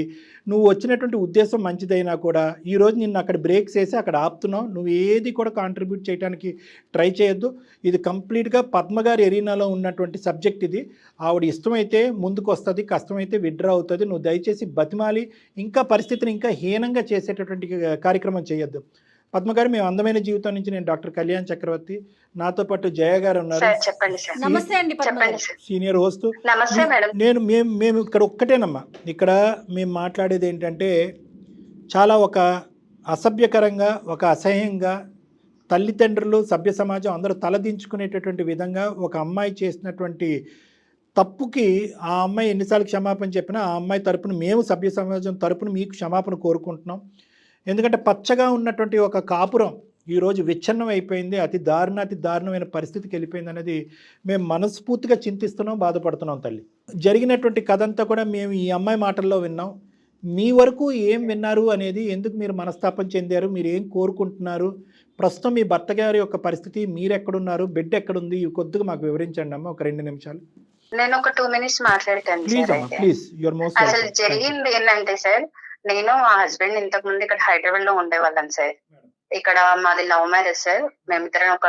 నువ్వు వచ్చినటువంటి ఉద్దేశం మంచిదైనా కూడా ఈరోజు నిన్ను అక్కడ బ్రేక్స్ వేసి అక్కడ ఆపుతున్నావు. నువ్వు ఏది కూడా కాంట్రిబ్యూట్ చేయడానికి ట్రై చేయొద్దు. ఇది కంప్లీట్గా పద్మగారి ఎరీనాలో ఉన్నటువంటి సబ్జెక్ట్ ఇది. ఆవిడ ఇష్టమైతే ముందుకు వస్తుంది, కష్టమైతే విడ్రా అవుతుంది. నువ్వు దయచేసి బతిమాలి ఇంకా పరిస్థితిని ఇంకా హీనంగా చేసేటటువంటి కార్యక్రమం చేయొద్దు. పద్మగారు, మేము అందమైన జీవితం నుంచి నేను డాక్టర్ కళ్యాణ్ చక్రవర్తి, నాతో పాటు జయ గారు ఉన్నారు, సీనియర్ హోస్ట్. మేము ఇక్కడ ఒక్కటేనమ్మా, ఇక్కడ మేము మాట్లాడేది ఏంటంటే చాలా ఒక అసభ్యకరంగా, ఒక అసహ్యంగా, తల్లిదండ్రులు, సభ్య సమాజం అందరూ తలదించుకునేటటువంటి విధంగా ఒక అమ్మాయి చేసినటువంటి తప్పుకి ఆ అమ్మాయి ఎన్నిసార్లు క్షమాపణ చెప్పినా ఆ అమ్మాయి తరపున మేము సభ్య సమాజం తరపున మీకు క్షమాపణ కోరుకుంటున్నాం. ఎందుకంటే పచ్చగా ఉన్నటువంటి ఒక కాపురం ఈరోజు విచ్ఛిన్నం అయిపోయింది, అతి దారుణమైన పరిస్థితికి వెళ్ళిపోయింది అనేది మేము మనస్ఫూర్తిగా చింతిస్తున్నాం, బాధపడుతున్నాం తల్లి. జరిగినటువంటి కథ అంతా కూడా మేము ఈ అమ్మాయి మాటల్లో విన్నాం. మీ వరకు ఏం విన్నారు అనేది, ఎందుకు మీరు మనస్తాపం చెందారు, మీరు ఏం కోరుకుంటున్నారు, ప్రస్తుతం మీ భర్త గారి యొక్క పరిస్థితి, మీరు ఎక్కడున్నారు, బెడ్ ఎక్కడుంది, ఇవి కొద్దిగా మాకు వివరించండి అమ్మ, ఒక 2 నిమిషాలు. నేను ఒక 2 minutes మాట్లాడతాను. అసలు జరిగింది ఏంటంటే సార్, నేను మా హస్బెండ్ ఇంతకు ముందు ఇక్కడ హైదరాబాద్ లో ఉండేవాళ్ళం సార్. ఇక్కడ మాది లవ్ మ్యారేజ్ సార్. మేమిద్దరం ఒక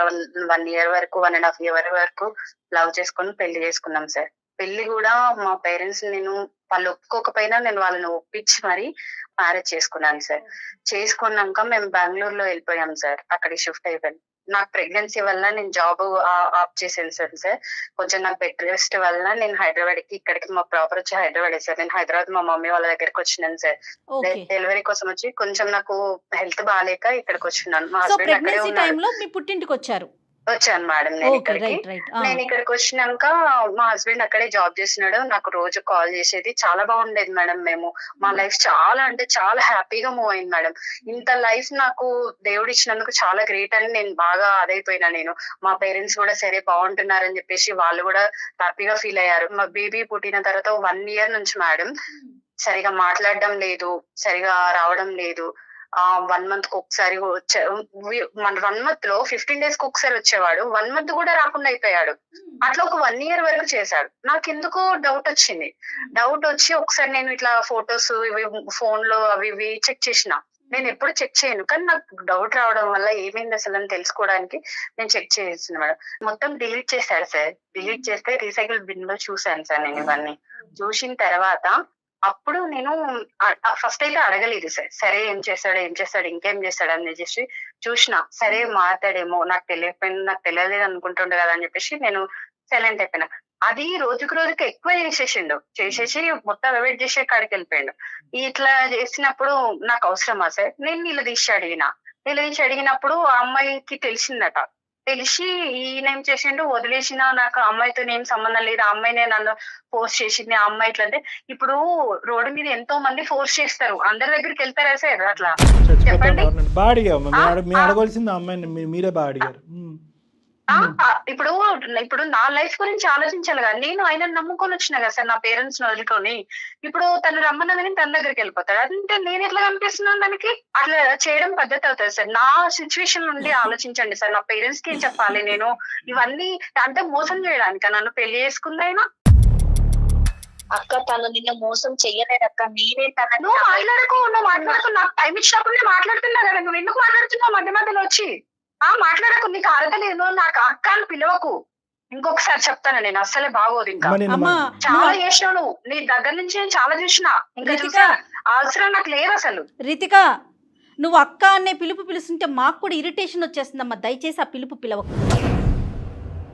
1 year వరకు, 1.5 year వరకు లవ్ చేసుకుని పెళ్లి చేసుకున్నాం సార్. పెళ్లి కూడా మా పేరెంట్స్, నేను వాళ్ళు ఒప్పుకోకపోయినా నేను వాళ్ళని ఒప్పించి మరి మ్యారేజ్ చేసుకున్నాను సార్. చేసుకున్నాక మేము బెంగళూరులో వెళ్ళిపోయాం సార్. అక్కడికి షిఫ్ట్ అయిపోయాను. నాకు ప్రెగ్నెన్సీ వల్ల నేను జాబ్ ఆఫ్ చేసాను సార్. కొంచెం నాకు బెడ్ రెస్ట్ వల్ల నేను హైదరాబాద్ కి, ఇక్కడికి మా ప్రాపర్ వచ్చి హైదరాబాద్ సార్. నేను హైదరాబాద్ మా మమ్మీ వాళ్ళ దగ్గరికి వచ్చినాను సార్. డెలివరీ కోసం వచ్చి కొంచెం నాకు హెల్త్ బాగాలేక ఇక్కడికి వచ్చినాను. మా హస్బెండ్ అక్కడే ఉన్నారు. పుట్టింటికి వచ్చారు? వచ్చాను మేడం నేను ఓకే, ఇక్కడికి. Right right. నేను ఇక్కడికి వచ్చినాక మా హస్బెండ్ అక్కడే జాబ్ చేస్తున్నాడు. నాకు రోజు కాల్ చేసేది. చాలా బాగుండేది మేడం. మేము మా లైఫ్ చాలా అంటే చాలా హ్యాపీగా మూవ్ అయింది మేడం. ఇంత లైఫ్ నాకు దేవుడు ఇచ్చినందుకు చాలా గ్రేట్ అని నేను బాగా అదైపోయినా. నేను మా పేరెంట్స్ కూడా సరే బాగుంటున్నారని చెప్పేసి వాళ్ళు కూడా హ్యాపీగా ఫీల్ అయ్యారు. మా బేబీ పుట్టిన తర్వాత 1 year నుంచి మేడం సరిగా మాట్లాడడం లేదు, సరిగా రావడం లేదు. 1 month కి ఒకసారి మన 1 month లో 15 days కి ఒకసారి వచ్చేవాడు. 1 month కూడా రాకుండా అయిపోయాడు. అట్లా ఒక 1 year వరకు చేశాడు. నాకు ఎందుకో డౌట్ వచ్చింది. డౌట్ వచ్చి ఒకసారి నేను ఇట్లా ఫొటోస్ ఇవి ఫోన్ లో అవి ఇవి చెక్ చేసిన. నేను ఎప్పుడు చెక్ చేయను, కానీ నాకు డౌట్ రావడం వల్ల ఏమైంది అసలు అని తెలుసుకోవడానికి నేను చెక్ చేసిన మేడం. మొత్తం డిలీట్ చేశాడు సార్. డిలీట్ చేస్తే రీసైకిల్ బిన్ లో చూసాను సార్ నేను ఇవన్నీ. చూసిన తర్వాత అప్పుడు నేను ఫస్ట్ అయితే అడగలేదు సార్. సరే ఏం చేస్తాడు ఇంకేం చేస్తాడు అని చెప్పేసి చూసిన. సరే మాట్లాడేమో నాకు తెలియలేదు అనుకుంటుండే కదా అని చెప్పేసి నేను సైలెంట్ అయిపోయినా. అది రోజుకి ఎక్కువ చేసేసి మొత్తం అవాయిడ్ చేసే కాడికి వెళ్ళిపోయాడు. ఇట్లా చేసినప్పుడు నాకు అవసరమా సార్? నేను నిలదీసి అడిగినప్పుడు ఆ అమ్మాయికి తెలిసిందట. తెలిసి ఈయనేం చేసిండు, వదిలేసిన నాకు అమ్మాయితో ఏం సంబంధం లేదు, ఆ అమ్మాయినే నన్ను ఫోర్స్ చేసింది. ఆ అమ్మాయి ఇట్లా అంటే ఇప్పుడు రోడ్డు మీద ఎంతో మంది ఫోర్స్ చేస్తారు, అందరి దగ్గరికి వెళ్తారా సార్? అట్లా చెప్పండి. అడగాల్సింది అమ్మాయిని మీరే బాగా అడిగారు. ఇప్పుడు నా లైఫ్ గురించి ఆలోచించాలి కదా. నేను ఆయన నమ్ముకొని వచ్చిన కదా సార్, నా పేరెంట్స్ ని వదులుకొని. ఇప్పుడు తను రమ్మన్నదని తన దగ్గరికి వెళ్ళిపోతాడు. అదంటే నేను ఎట్లా కనిపిస్తున్నాను దానికి? అట్లా చేయడం పద్ధతి అవుతుంది సార్. నా సిచ్యువేషన్ నుండి ఆలోచించండి సార్. నా పేరెంట్స్ కి ఏం చెప్పాలి నేను? ఇవన్నీ అంటే మోసం చేయడానిక నన్ను పెళ్లి చేసుకుందైనా? అక్క తను నిన్న మోసం చెయ్యలేదు అక్క, నేనే తన. నువ్వు మాట్లాడుకో, నాకు టైం ఇచ్చినప్పుడు నేను మాట్లాడుతున్నా కదా. నువ్వు ఎందుకు మాట్లాడుతున్నావు మధ్య మధ్యలో వచ్చి? మాట్లాడకు, నీకు అర్హత లేదు, నాకు అక్క అని పిలవకు. ఇంకొకసారి చెప్తాను నేను, అస్సలే బాగోదు. ఇంకా చాలా చేసినావు నువ్వు, నీ దగ్గర నుంచి నేను చాలా చూసినా. ఇంకా చూసా అవసరం నాకు లేదు అసలు. రితిక, నువ్వు అక్క అనే పిలుపు పిలుస్తుంటే మాకు కూడా ఇరిటేషన్ వచ్చేస్తుందమ్మా. దయచేసి ఆ పిలుపు పిలవకు,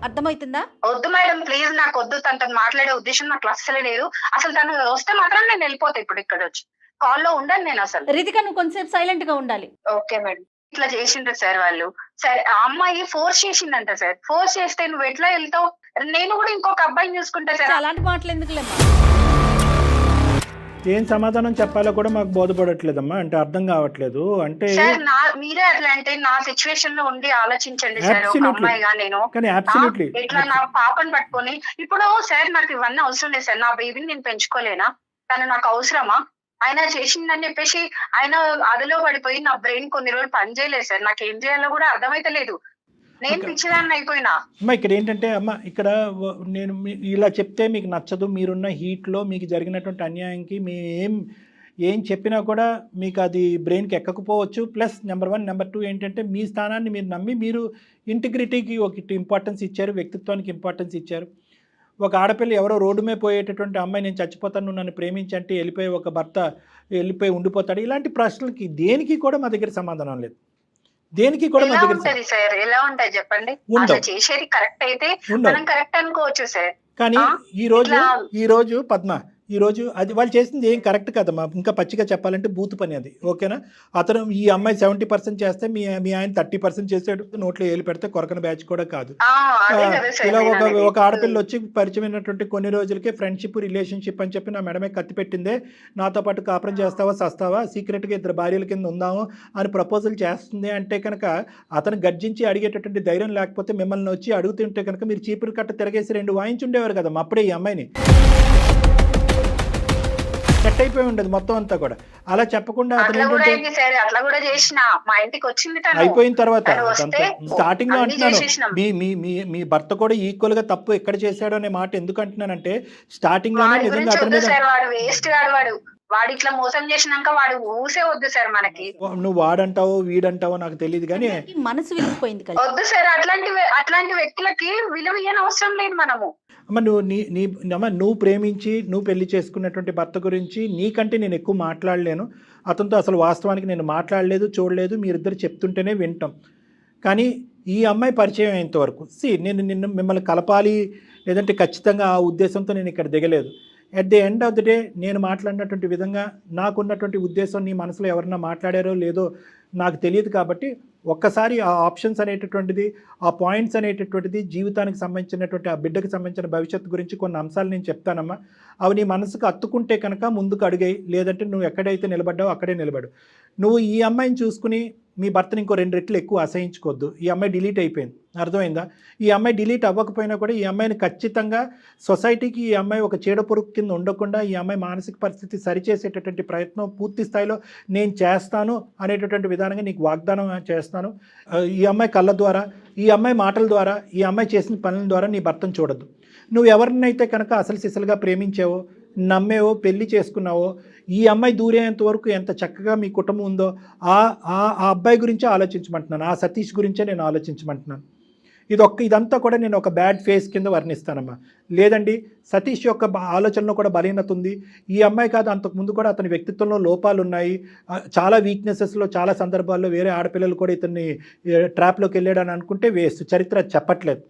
అర్థమవుతుందా? వద్దు మేడం ప్లీజ్, నాకు వద్దు. తనతో మాట్లాడే ఉద్దేశం నాకు అస్సలే లేదు. అసలు తను వస్తే మాత్రం నేను వెళ్ళిపోతా. ఇప్పుడు ఇక్కడ వచ్చి కాల్లో ఉండను నేను అసలు. రితిక, నువ్వు కొంచెంసేపు సైలెంట్ గా ఉండాలి. Okay madam. ఇట్లా చేసిండ్రు సార్ వాళ్ళు. సరే ఆ అమ్మాయి ఫోర్స్ చేసిందంట సార్. ఫోర్స్ చేస్తే నువ్వు ఎట్లా వెళ్తావు? నేను కూడా ఇంకొక అబ్బాయిని చూసుకుంటా సార్. అలాంటి మాటలు ఎందుకులేమ్మా? ఏం సమాధానం చెప్పాలో కూడా మాకు బోధపడట్లేదమ్మా. అంటే అర్థం కావట్లేదు. అంటే సార్ మీరే అట్లా అంటే నా సిచ్యువేషన్ లో ఉండి ఆలోచించండి సార్. ఒక అమ్మాయిగా నేను ఇట్లా నా పాపని పట్టుకొని ఇప్పుడు సార్ నాకు ఇవన్నీ అవసరం లేదు సార్. నా బేబీని నేను పెంచుకోలేనా? తను నాకు అవసరమా? ఆయన చేసిందని చెప్పేసి ఆయన అదిలో పడిపోయి నా బ్రెయిన్ కొన్ని రోజులు పని చేయలేదు సార్. నాకు ఏం చేయాలో కూడా అర్థమైతలేదు. నేను పిచ్చిదాన్ని అయిపోయినా. అమ్మా ఇక్కడ ఏంటంటే ఇక్కడ నేను ఇలా చెప్తే మీకు నచ్చదు. మీరున్న హీట్లో మీకు జరిగినటువంటి అన్యాయంకి ఏం చెప్పినా కూడా మీకు అది బ్రెయిన్కి ఎక్కకపోవచ్చు. ప్లస్ నెంబర్ 1, నెంబర్ 2 ఏంటంటే మీ స్థానాన్ని మీరు నమ్మి మీరు ఇంటిగ్రిటీకి ఒక ఇంపార్టెన్స్ ఇచ్చారు, వ్యక్తిత్వానికి ఇంపార్టెన్స్ ఇచ్చారు. ఒక ఆడపిల్ల ఎవరో రోడ్డు మీద పోయేటటువంటి అమ్మాయి నేను చచ్చిపోతాను నన్ను ప్రేమించంటే వెళ్ళిపోయి ఒక భర్త వెళ్ళిపోయి ఉండిపోతాడు. ఇలాంటి ప్రశ్నలకి దేనికి కూడా మా దగ్గర సమాధానం లేదు. దేనికి కూడా మా దగ్గర సార్ ఎలా ఉంటాయి చెప్పండి? చేసేది కరెక్ట్ అయితే మనం కరెక్ట్ అనుకోవచ్చు సార్. కానీ ఈ రోజు పద్మ ఈరోజు అది వాళ్ళు చేసింది ఏం కరెక్ట్ కదమ్మా. ఇంకా పచ్చిగా చెప్పాలంటే బూత్ పని అది. ఓకేనా? అతను ఈ అమ్మాయి 70% చేస్తే మీ ఆయన 30% చేసాడు. నోట్లో ఏలు పెడితే కొరకన బ్యాచ్ కూడా కాదు. ఇలా ఒక ఆడపిల్ల వచ్చి పరిచయమైనటువంటి కొన్ని రోజులకే ఫ్రెండ్షిప్ రిలేషన్షిప్ అని చెప్పి నా మెడమే కత్తి పెట్టిందే, నాతో పాటు కాపురం చేస్తావా సస్తావా, సీక్రెట్గా 2 భార్యల కింద ఉందాము అని ప్రపోజల్ చేస్తుంది అంటే కనుక అతను గర్జించి అడిగేటటువంటి ధైర్యం లేకపోతే మిమ్మల్ని వచ్చి అడుగుతుంటే కనుక మీరు చీపురు కట్ట తిరగేసి 2 వాయించుండేవారు కదమ్మా. అప్పుడే ఈ అమ్మాయిని సెట్ అయిపోయి ఉండదు మొత్తం అంతా కూడా. అలా చెప్పకుండా అయిపోయిన తర్వాత స్టార్టింగ్ లో అంటున్నాను మీ భర్త కూడా ఈక్వల్ గా తప్పు ఎక్కడ చేశాడు అనే మాట ఎందుకు అంటున్నానంటే స్టార్టింగ్ లోనే నిజంగా అతని మీద వాడు ఇట్లా మోసం చేసినాక వాడు ఊసే వద్దు సార్ మనకి. నువ్వు వాడంటావో వీడంటావో నాకు తెలియదు కానీ మనసు విరిగిపోయింది కదా. వద్దు సార్ అట్లాంటి వ్యక్తులకి విలువ ఇయ్యని అవసరం లేదు మనము. అమ్మ నువ్వు ప్రేమించి నువ్వు పెళ్లి చేసుకున్నటువంటి భర్త గురించి నీకంటే నేను ఎక్కువ మాట్లాడలేను. అతనితో అసలు వాస్తవానికి నేను మాట్లాడలేదు, చూడలేదు. మీరిద్దరు చెప్తుంటేనే వింటాం. కానీ ఈ అమ్మాయి పరిచయం అయ్యేంతవరకు నేను మిమ్మల్ని కలపాలి లేదంటే ఖచ్చితంగా ఆ ఉద్దేశంతో నేను ఇక్కడ దిగలేదు. At the end of the day నేను మాట్లాడినటువంటి విధంగా నాకున్నటువంటి ఉద్దేశం నీ మనసులో ఎవరన్నా మాట్లాడారో లేదో నాకు తెలియదు. కాబట్టి ఒక్కసారి ఆ ఆప్షన్స్ అనేటటువంటిది, ఆ పాయింట్స్ అనేటటువంటిది, జీవితానికి సంబంధించినటువంటి ఆ బిడ్డకి సంబంధించిన భవిష్యత్తు గురించి కొన్ని అంశాలు నేను చెప్తానమ్మా. అవి నీ మనసుకు అత్తుకుంటే కనుక ముందుకు అడిగాయి, లేదంటే నువ్వు ఎక్కడైతే నిలబడ్డావో అక్కడే నిలబడు. నువ్వు ఈ అమ్మాయిని చూసుకుని మీ భర్తని ఇంకో 2 రెట్లు ఎక్కువ అసహించుకోవద్దు. ఈ అమ్మాయి డిలీట్ అయిపోయింది, అర్థమైందా? ఈ అమ్మాయి డిలీట్ అవ్వకపోయినా కూడా ఈ అమ్మాయిని ఖచ్చితంగా సొసైటీకి ఈ అమ్మాయి ఒక చీడపురుగు కింద ఉండకుండా ఈ అమ్మాయి మానసిక పరిస్థితి సరిచేసేటటువంటి ప్రయత్నం పూర్తి స్థాయిలో నేను చేస్తాను అనేటటువంటి విధానంగా నీకు వాగ్దానం చేస్తాను. ఈ అమ్మాయి కళ్ళ ద్వారా, ఈ అమ్మాయి మాటల ద్వారా, ఈ అమ్మాయి చేసిన పనుల ద్వారా నీ భర్తను చూడద్దు. నువ్వు ఎవరినైతే కనుక అసలు సిసలుగా ప్రేమించావో, నమ్మేవో, పెళ్లి చేసుకున్నావో, ఈ అమ్మాయి దూరేంత వరకు ఎంత చక్కగా మీ కుటుంబం ఉందో ఆ అబ్బాయి గురించే ఆలోచించమంటున్నాను, ఆ సతీష్ గురించే నేను ఆలోచించమంటున్నాను. ఇదంతా కూడా నేను ఒక బ్యాడ్ ఫేస్ కింద వర్ణిస్తానమ్మా. లేదండి, సతీష్ యొక్క ఆలోచనలో కూడా బలహీనత ఉంది. ఈ అమ్మాయి కాదు, అంతకుముందు కూడా అతని వ్యక్తిత్వంలో లోపాలు ఉన్నాయి, చాలా వీక్నెసెస్లో చాలా సందర్భాల్లో వేరే ఆడపిల్లలు కూడా ఇతన్ని ట్రాప్లోకి వెళ్ళాడని అనుకుంటే వేస్ట్. చరిత్ర చెప్పట్లేదు.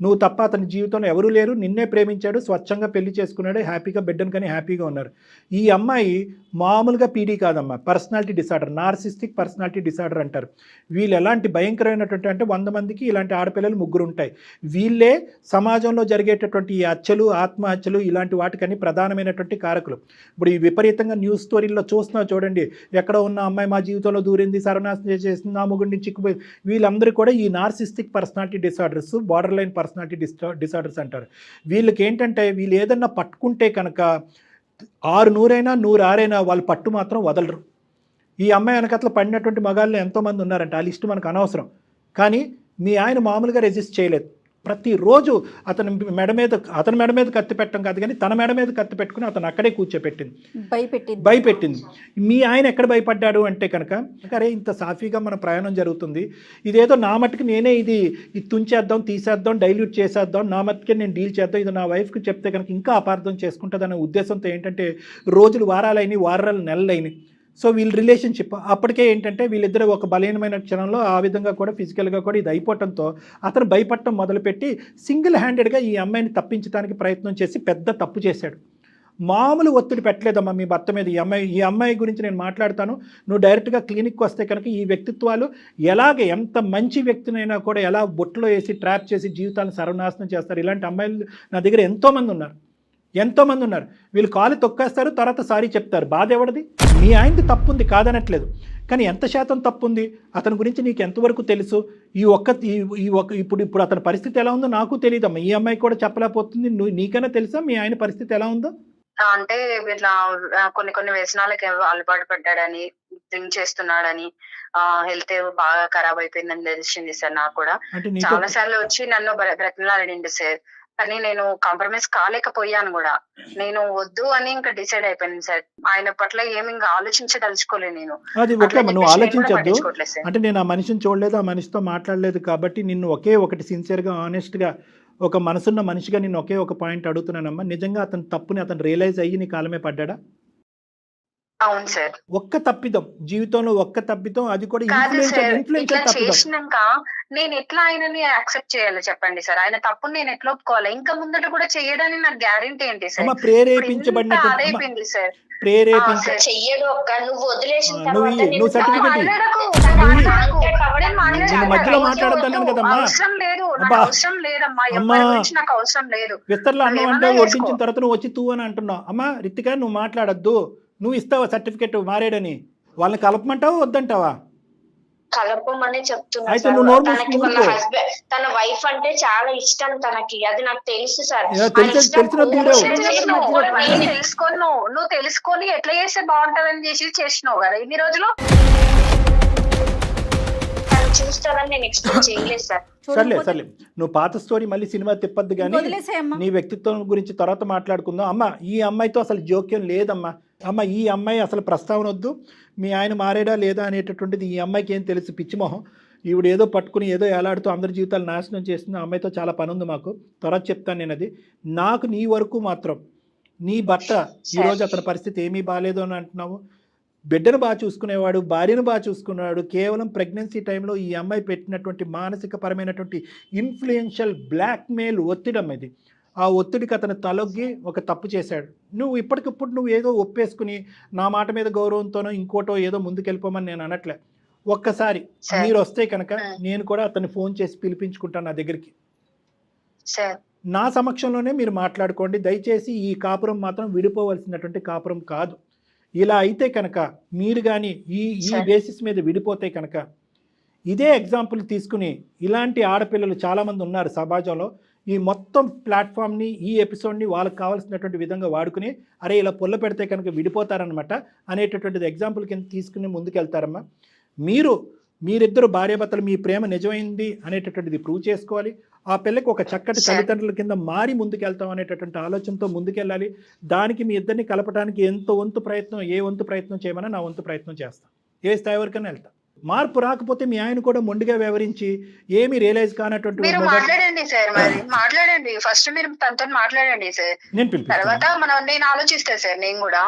నువ్వు తప్ప అతని జీవితంలో ఎవరూ లేరు, నిన్నే ప్రేమించాడు, స్వచ్ఛంగా పెళ్లి చేసుకున్నాడు, హ్యాపీగా బిడ్డను కానీ హ్యాపీగా ఉన్నారు. ఈ అమ్మాయి మామూలుగా పీడీ కాదమ్మా, personality disorder, narcissistic personality disorder అంటారు. వీళ్ళు ఎలాంటి భయంకరమైనటువంటి అంటే 100 మందికి ఇలాంటి ఆడపిల్లలు 3 ఉంటాయి. వీళ్ళే సమాజంలో జరిగేటటువంటి ఈ హత్యలు, ఆత్మహత్యలు ఇలాంటి వాటికని ప్రధానమైనటువంటి కారకులు. ఇప్పుడు ఈ విపరీతంగా న్యూస్ స్టోరీల్లో చూస్తున్నా చూడండి, ఎక్కడ ఉన్న అమ్మాయి మా జీవితంలో దూరింది, సర్వనాశనం చేసింది, నా మొగుడిని చిక్కుపోయింది, వీళ్ళందరూ కూడా ఈ narcissistic personality disorders, border line personality disorders అంటారు. వీళ్ళకి ఏంటంటే వీళ్ళు ఏదన్నా పట్టుకుంటే కనుక 600 అయినా 106 వాళ్ళు పట్టు మాత్రం వదలరు. ఈ అమ్మాయి వెనకట్ల పడినటువంటి మగాళ్ళు ఎంతోమంది ఉన్నారంట, ఆ లిస్టు మనకు అనవసరం. కానీ మీ ఆయన మామూలుగా రెజిస్ట్ చేయలేదు. ప్రతిరోజు అతని మెడ మీద కత్తి పెట్టడం కాదు కానీ తన మెడ మీద కత్తి పెట్టుకుని అతను అక్కడే కూర్చోపెట్టింది, భయపెట్టింది. మీ ఆయన ఎక్కడ భయపడ్డాడు అంటే కనుక, అరే ఇంత సాఫీగా మన ప్రయాణం జరుగుతుంది, ఇదేదో నా మట్టుకు నేనే ఇది తుంచేద్దాం, తీసేద్దాం, డైల్యూట్ చేసేద్దాం, నా మట్టుకే నేను డీల్ చేద్దాం, ఇది నా వైఫ్కి చెప్తే కనుక ఇంకా అపార్థం చేసుకుంటుందనే ఉద్దేశంతో ఏంటంటే రోజులు వారాలైనవి, వారాలు నెలలైనవి. సో వీళ్ళ రిలేషన్షిప్ అప్పటికే ఏంటంటే వీళ్ళిద్దరూ ఒక బలహీనమైన క్షణంలో ఆ విధంగా కూడా ఫిజికల్గా కూడా ఇది అయిపోవడంతో అతను భయపడటం మొదలుపెట్టి సింగిల్ హ్యాండెడ్గా ఈ అమ్మాయిని తప్పించడానికి ప్రయత్నం చేసి పెద్ద తప్పు చేశాడు. మామూలు ఒత్తిడి పెట్టలేదమ్మా మీ భర్త మీద. ఈ అమ్మాయి గురించి నేను మాట్లాడతాను, నువ్వు డైరెక్ట్గా క్లినిక్కి వస్తే కనుక ఈ వ్యక్తిత్వాలు ఎంత మంచి వ్యక్తినైనా కూడా ఎలా బొట్టులో వేసి ట్రాప్ చేసి జీవితాలను సర్వనాశనం చేస్తారు. ఇలాంటి అమ్మాయిలు నా దగ్గర ఎంతోమంది ఉన్నారు. వీళ్ళు కాలు తొక్కేస్తారు, తర్వాత సారీ చెప్తారు. బాధ ఎవరిది? మీ ఆయనది తప్పుంది కాదనట్లేదు, కానీ ఎంత శాతం తప్పుంది, అతని గురించి నీకు ఎంతవరకు తెలుసు? ఇప్పుడు అతని పరిస్థితి ఎలా ఉందో నాకు తెలియదమ్మా. ఈ అమ్మాయి కూడా చెప్పలేకపోతుంది. నీకైనా తెలుసా మీ ఆయన పరిస్థితి ఎలా ఉందో? అంటే ఇట్లా కొన్ని వ్యసనాలకి అలవాటు పడ్డాడని, డ్రింక్ చేస్తున్నాడని, హెల్త్ బాగా ఖరాబ్ అయిపోయిందని తెలిసింది సార్. నాకు కూడా చాలా సార్లు వచ్చి నన్ను బ్రతిమలాడిండు సార్, కానీ నేను కాంప్రమైజ్ కాలేకపోయాను కూడా. నేను వద్దు అని ఇంకా డిసైడ్ అయిపోయాను సార్. ఆయన పట్ల ఏమి ఇంకా ఆలోచించదలుచుకోలేదు నేను. అది ఓకే, నువ్వు ఆలోచించద్దు అంటే నేను ఆ మనిషిని చూడలేదు, ఆ మనిషితో మాట్లాడలేదు కాబట్టి నిన్ను ఒకే ఒకటి సిన్సియర్గా, ఆనెస్ట్గా, ఒక మనసున్న మనిషిగా నిన్ను ఒకే ఒక పాయింట్ అడుగుతున్నానమ్మా. నిజంగా అతని తప్పుని అతను రియలైజ్ అయ్యి నీ కాలమే పడ్డాడా? అవును సార్. ఒక్క తప్పిదం జీవితంలో, ఒక్క తప్పిదం, అది కూడా ఇట్లా చేసినాక నేను ఎట్లా ఆయనని యాక్సెప్ట్ చేయాలి చెప్పండి సార్? ఆయన తప్పుని నేను ఎట్లా ఒప్పుకోవాలి? ఇంకా ముందట కూడా చేయడానికి నాకు గ్యారెంటీ ఏంటి సార్? ప్రేరేపించబడినటువంటి సార్, చెయ్యడు ఒక్క నువ్వు వదిలేసిన నువ్వు సర్టిఫికెట్ మధ్యలో మాట్లాడతాను కదమ్మా. అవసరం లేదు, నాకు అవసరం లేదమ్మా, ఎవరి గురించి నాకు అవసరం లేదు. విస్తరలో అన్నం అంటే వడ్డించిన తర్వాత నువ్వు వచ్చి తూ అని అంటున్నావు. అమ్మా రితిక, నువ్వు మాట్లాడద్దు. నువ్వు ఇస్తావా సర్టిఫికెట్ మారేడని? వాళ్ళని కలపమంటావా వద్దంటావా? కలపమని చెప్తున్నా. తన వైఫ్ అంటే చాలా ఇష్టం తనకి, అది నాకు తెలుసు సార్. నువ్వు తెలుసుకొని ఎట్లా చేస్తే బాగుంటదని చేసినావు కదా ఇన్ని రోజులు. చూస్తారని నేను ఎక్స్పెక్ట్ చేయలేదు సార్. సర్లే నువ్వు పాత స్టోరీ మళ్ళీ సినిమా తిప్పద్దు కానీ నీ వ్యక్తిత్వం గురించి తర్వాత మాట్లాడుకుందాం. అమ్మ ఈ అమ్మాయితో అసలు జోక్యం లేదమ్మా. అమ్మ ఈ అమ్మాయి అసలు ప్రస్తావన వద్దు. మీ ఆయన మారేడా లేదా అనేటటువంటిది ఈ అమ్మాయికి ఏం తెలుసు? పిచ్చిమొహం. ఈవిడ ఏదో పట్టుకుని ఏదో ఎలాడుతూ అందరి జీవితాలు నాశనం చేస్తుంది. ఆ అమ్మాయితో చాలా పని ఉంది మాకు, తర్వాత చెప్తాను నేను. అది నాకు నీ వరకు మాత్రం నీ భర్త ఈరోజు అతని పరిస్థితి ఏమీ బాగాలేదు అని అంటున్నావు. బిడ్డను బాగా చూసుకునేవాడు, భార్యను బాగా చూసుకునేవాడు. కేవలం ప్రెగ్నెన్సీ టైంలో ఈ అమ్మాయి పెట్టినటువంటి మానసికపరమైనటువంటి ఇన్ఫ్లుయెన్షియల్ బ్లాక్మెయిల్ ఒత్తిడి ఇది. ఆ ఒత్తిడికి అతను తలొగ్గి ఒక తప్పు చేశాడు. నువ్వు ఇప్పటికిప్పుడు నువ్వు ఏదో ఒప్పేసుకుని నా మాట మీద గౌరవంతోనో ఇంకోటో ఏదో ముందుకెళ్ళిపోమని నేను అనట్లే. ఒక్కసారి సార్. మీరు వస్తే కనుక మ్మ్. నేను కూడా అతన్ని ఫోన్ చేసి పిలిపించుకుంటాను నా దగ్గరికి. సార్ నా సమక్షంలోనే మీరు మాట్లాడుకోండి. దయచేసి ఈ కాపురం మాత్రం విడిపోవలసినటువంటి కాపురం కాదు. ఇలా అయితే కనుక మీరు కానీ ఈ సరే. బేసిస్ మీద విడిపోతే కనుక ఇదే ఎగ్జాంపుల్ తీసుకుని ఇలాంటి ఆడపిల్లలు చాలామంది ఉన్నారు సమాజంలో. ఈ మొత్తం ప్లాట్ఫామ్ని ఈ ఎపిసోడ్ని వాళ్ళకి కావాల్సినటువంటి విధంగా వాడుకుని అరే ఇలా పొల్ల పెడితే కనుక విడిపోతారనమాట అనేటటువంటిది ఎగ్జాంపుల్ కింద తీసుకుని ముందుకెళ్తారమ్మా. మీరిద్దరు భార్యాభర్తలు మీ ప్రేమ నిజమైంది అనేటటువంటిది ప్రూవ్ చేసుకోవాలి. ఆ పిల్లకి ఒక చక్కటి తల్లిదండ్రుల కింద మారి ముందుకెళ్తాం అనేటటువంటి ఆలోచనతో ముందుకెళ్ళాలి. దానికి మీ ఇద్దరిని కలపడానికి ఏ వంతు ప్రయత్నం చేయమని నా వంతు ప్రయత్నం చేస్తాను. ఏ స్థాయి వరకైనా వెళ్తాను. మార్పు రాకపోతే మీ ఆయన కూడా మొండిగా వ్యవహరించి ఏమీ రియలైజ్ కానటువంటి మీరు మాట్లాడండి సార్, మరి మాట్లాడండి. ఫస్ట్ మీరు తనతో మాట్లాడండి సార్, నేను తర్వాత నేను ఆలోచిస్తా సార్. నేను కూడా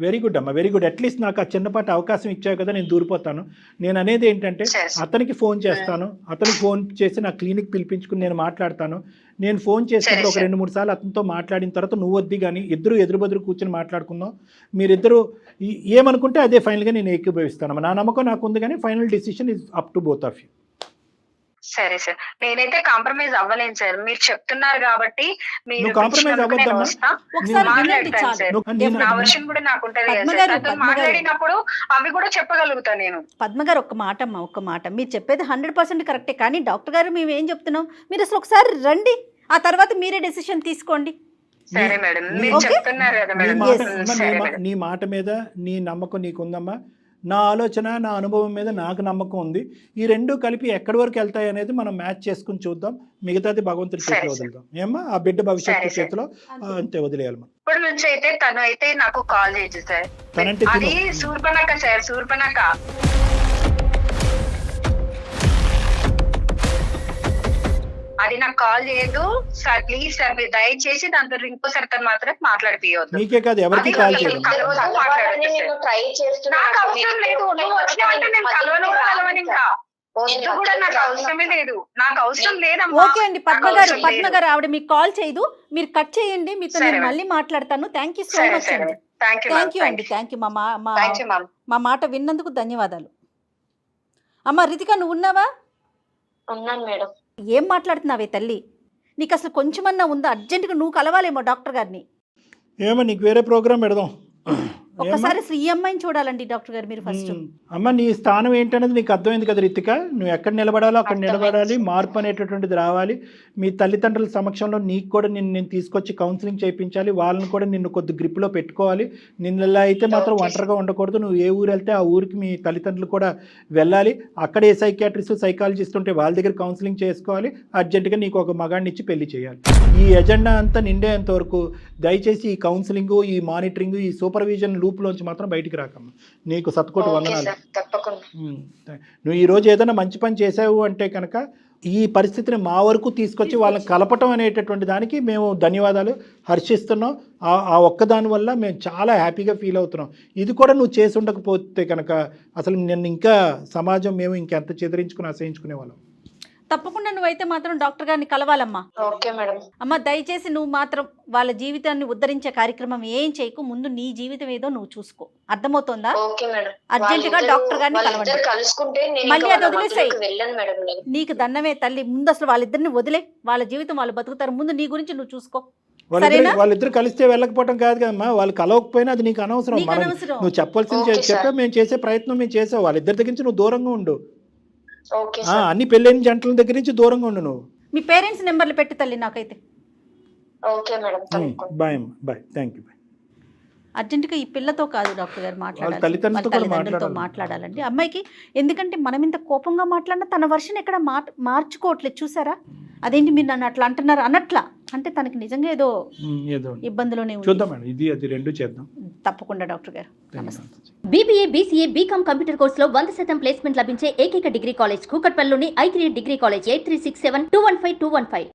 వెరీ గుడ్ అమ్మా, వెరీ గుడ్. అట్లీస్ట్ నాకు ఆ చిన్నపాటి అవకాశం ఇచ్చావు కదా, నేను దూరిపోతాను. నేను అనేది ఏంటంటే అతనికి ఫోన్ చేస్తాను, అతనికి ఫోన్ చేసి నా క్లినిక్ పిలిపించుకుని నేను మాట్లాడతాను. నేను ఫోన్ చేసినప్పుడు ఒక 2-3 సార్లు అతనితో మాట్లాడిన తర్వాత నువ్వు వద్ది కానీ ఇద్దరు ఎదురు కూర్చొని మాట్లాడుకుందాం. మీరిద్దరు ఏమనుకుంటే అదే ఫైనల్గా నేను ఏకీభవిస్తాను. నా నమ్మకం నాకు ఉంది కానీ final decision is up to both of you. సరే సార్, నేనైతే కాంప్రమైజ్ అవ్వలేను సార్. మీరు చెప్తున్నారు కాబట్టి నువ్వు కాంప్రమైజ్ అవ్వద్దమ్మా. ఒకసారి వినండి చాలు. నా వర్షన్ కూడా నాకు ఉంటది కదా సార్. నాతో మాట్లాడినప్పుడు అవి కూడా చెప్పగలుగుతా నేను. పద్మ గారు ఒక్క మాట మీరు చెప్పేది 100% కరెక్టే. కానీ డాక్టర్ గారు మేము ఏం చెప్తున్నాం, మీరు అసలు ఒకసారి రండి, ఆ తర్వాత మీరే డెసిషన్ తీసుకోండి. సరే మేడం, మీరు చెప్తున్నారు కదా మేడం. నీ మాట మీద నీ నమ్మకం నీకుందమ్మా. నా ఆలోచన, నా అనుభవం మీద నాకు నమ్మకం ఉంది. ఈ రెండు కలిపి ఎక్కడి వరకు వెళ్తాయి అనేది మనం మ్యాచ్ చేసుకుని చూద్దాం. మిగతాది భగవంతుడి చేతిలో వదులుదాం. ఏమ్మా ఆ బిడ్డ భవిష్యత్తు చేతిలో అంతే వదిలేయాలి. ఇప్పటి నుంచి అయితే తను అయితే నాకు కాల్ చేయొచ్చు సార్. తనంటే అది శూర్పణఖ సార్, శూర్పణఖ. అది నాకు కాల్ చేయదు సార్. ప్లీజ్ సార్, మీరు దయచేసి దాంతో ఇంకోసారి తను మాత్రం మాట్లాడిపోవద్దు. మీకే కాదు ఎవరికి కాల్ చేయదు. ట్రై చేస్తున్నా. నాకు అవసరం లేదు, నువ్వు వచ్చినావంటే నేను కలవను కూడా కలవను. ఇంకా వద్దు కూడా, నాకు అవసరమే లేదు, నాకు అవసరం లేదమ్మా. ఓకే అండి పద్మ గారు ఆవిడ మీకు కాల్ చేయదు, మీరు కట్ చేయండి. మీతో నేను మళ్ళీ మాట్లాడతాను. థ్యాంక్ యూ సో మచ్ అండి. థ్యాంక్ యూ అండి. Thank you. మా మాట విన్నందుకు ధన్యవాదాలు. అమ్మ రితిక, నువ్వు ఉన్నావా? ఉన్నాను మేడం. ఏం మాట్లాడుతున్నావే తల్లి, నీకు అసలు కొంచెమన్నా ఉందా? అర్జెంటుగా నువ్వు కలవాలేమో డాక్టర్ గారిని. ఏమో నీకు వేరే ప్రోగ్రామ్ పెడదాం. ఒక్కసారి అసలు ఈ అమ్మాయిని చూడాలండి డాక్టర్ గారు మీరు ఫస్ట్. అమ్మ నీ స్థానం ఏంటనేది నీకు అర్థమైంది కదా రితిక. నువ్వు ఎక్కడ నిలబడాలో అక్కడ నిలబడాలి. మార్పు అనేటటువంటిది రావాలి. మీ తల్లిదండ్రుల సమక్షంలో నీకు కూడా నేను తీసుకొచ్చి కౌన్సిలింగ్ చేయించాలి. వాళ్ళని కూడా నిన్ను కొద్ది గ్రిప్లో పెట్టుకోవాలి. నిన్న ఇలా అయితే మాత్రం ఒంటరిగా ఉండకూడదు. నువ్వు ఏ ఊరు వెళ్తే ఆ ఊరికి మీ తల్లిదండ్రులు కూడా వెళ్ళాలి. అక్కడ ఏ సైకియాట్రిస్ట్ సైకాలజిస్ట్ ఉంటే వాళ్ళ దగ్గర కౌన్సిలింగ్ చేసుకోవాలి. అర్జెంటుగా నీకు ఒక మగాడిని ఇచ్చి పెళ్లి చేయాలి. ఈ ఎజెండా అంతా నిండేంత వరకు దయచేసి ఈ కౌన్సిలింగ్, ఈ మానిటరింగ్, ఈ సూపర్విజన్ లూప్లోంచి మాత్రం బయటికి రాకమ్మా. నీకు సత్కోటి వందనాలు. నువ్వు ఈరోజు ఏదైనా మంచి పని చేసావు అంటే కనుక ఈ పరిస్థితిని మా వరకు తీసుకొచ్చి వాళ్ళని కలపటం అనేటటువంటి దానికి మేము ధన్యవాదాలు హర్షిస్తున్నాం. ఆ ఒక్కదాని వల్ల మేము చాలా హ్యాపీగా ఫీల్ అవుతున్నాం. ఇది కూడా నువ్వు చేసి ఉండకపోతే కనుక అసలు నిన్ను ఇంకా సమాజం మేము ఇంకెంత చెదిరించుకుని అసహించుకునే వాళ్ళం. తప్పకుండా నువ్వైతే మాత్రం డాక్టర్ గారిని కలవాలమ్మా. Okay madam. అమ్మ దయచేసి నువ్వు మాత్రం వాళ్ళ జీవితాన్ని ఉద్ధరించే కార్యక్రమం ఏం చేయకు. ముందు నీ జీవితం ఏదో నువ్వు చూసుకో. అర్థమవుతోందా? Okay madam. అర్జెంటుగా డాక్టర్ గారిని కలవండి. మళ్ళీ అది వదిలేసాయి. నీకు దండమే తల్లి. ముందు అసలు వాళ్ళిద్దరిని వదిలే. వాళ్ళ జీవితం వాళ్ళు బతుకుతారు. ముందు నీ గురించి నువ్వు చూసుకో. వాళ్ళిద్దరు కలిస్తే వెళ్ళకపోవడం కాదు కదమ్మా. వాళ్ళు కలవకపోయినా అది నీకు అనవసరం. నువ్వు చెప్పాల్సింది చెప్పా, మేము చేసే ప్రయత్నం మేము చేసావు. వాళ్ళిద్దరి దగ్గర నుంచి నువ్వు దూరంగా ఉండు. అన్ని పెళ్ళైన జంటల దగ్గర నుంచి దూరంగా ఉండు. నువ్వు మీ పేరెంట్స్ నెంబర్లు పెట్టి తల్లి నాకైతే. Bye bye. Thank you. అర్జెంటుగా ఈ పిల్లతో కాదు డాక్టర్ గారు మాట్లాడాలి, తల్లిదండ్రులతో మాట్లాడాలండి అమ్మాయికి. ఎందుకంటే మనం ఇంత కోపంగా మాట్లాడినా తన వర్షన్ ఎక్కడ మార్చుకోవట్లేదు. చూసారా? అదేంటి మీరు నన్ను అట్లా అంటున్నారు అన్నట్లా. అంటే తనకి నిజంగా ఏదో ఇబ్బందిలోనే ఉంది. తప్పకుండా డాక్టర్ గారు. BBA, BCA, BCom కంప్యూటర్ కోర్సులో 100% ప్లేస్మెంట్ లభించే ఏకైక డిగ్రీ కాలేజ్ కూకట్పల్లిలోని I3 డిగ్రీ కాలేజ్ 8367215215.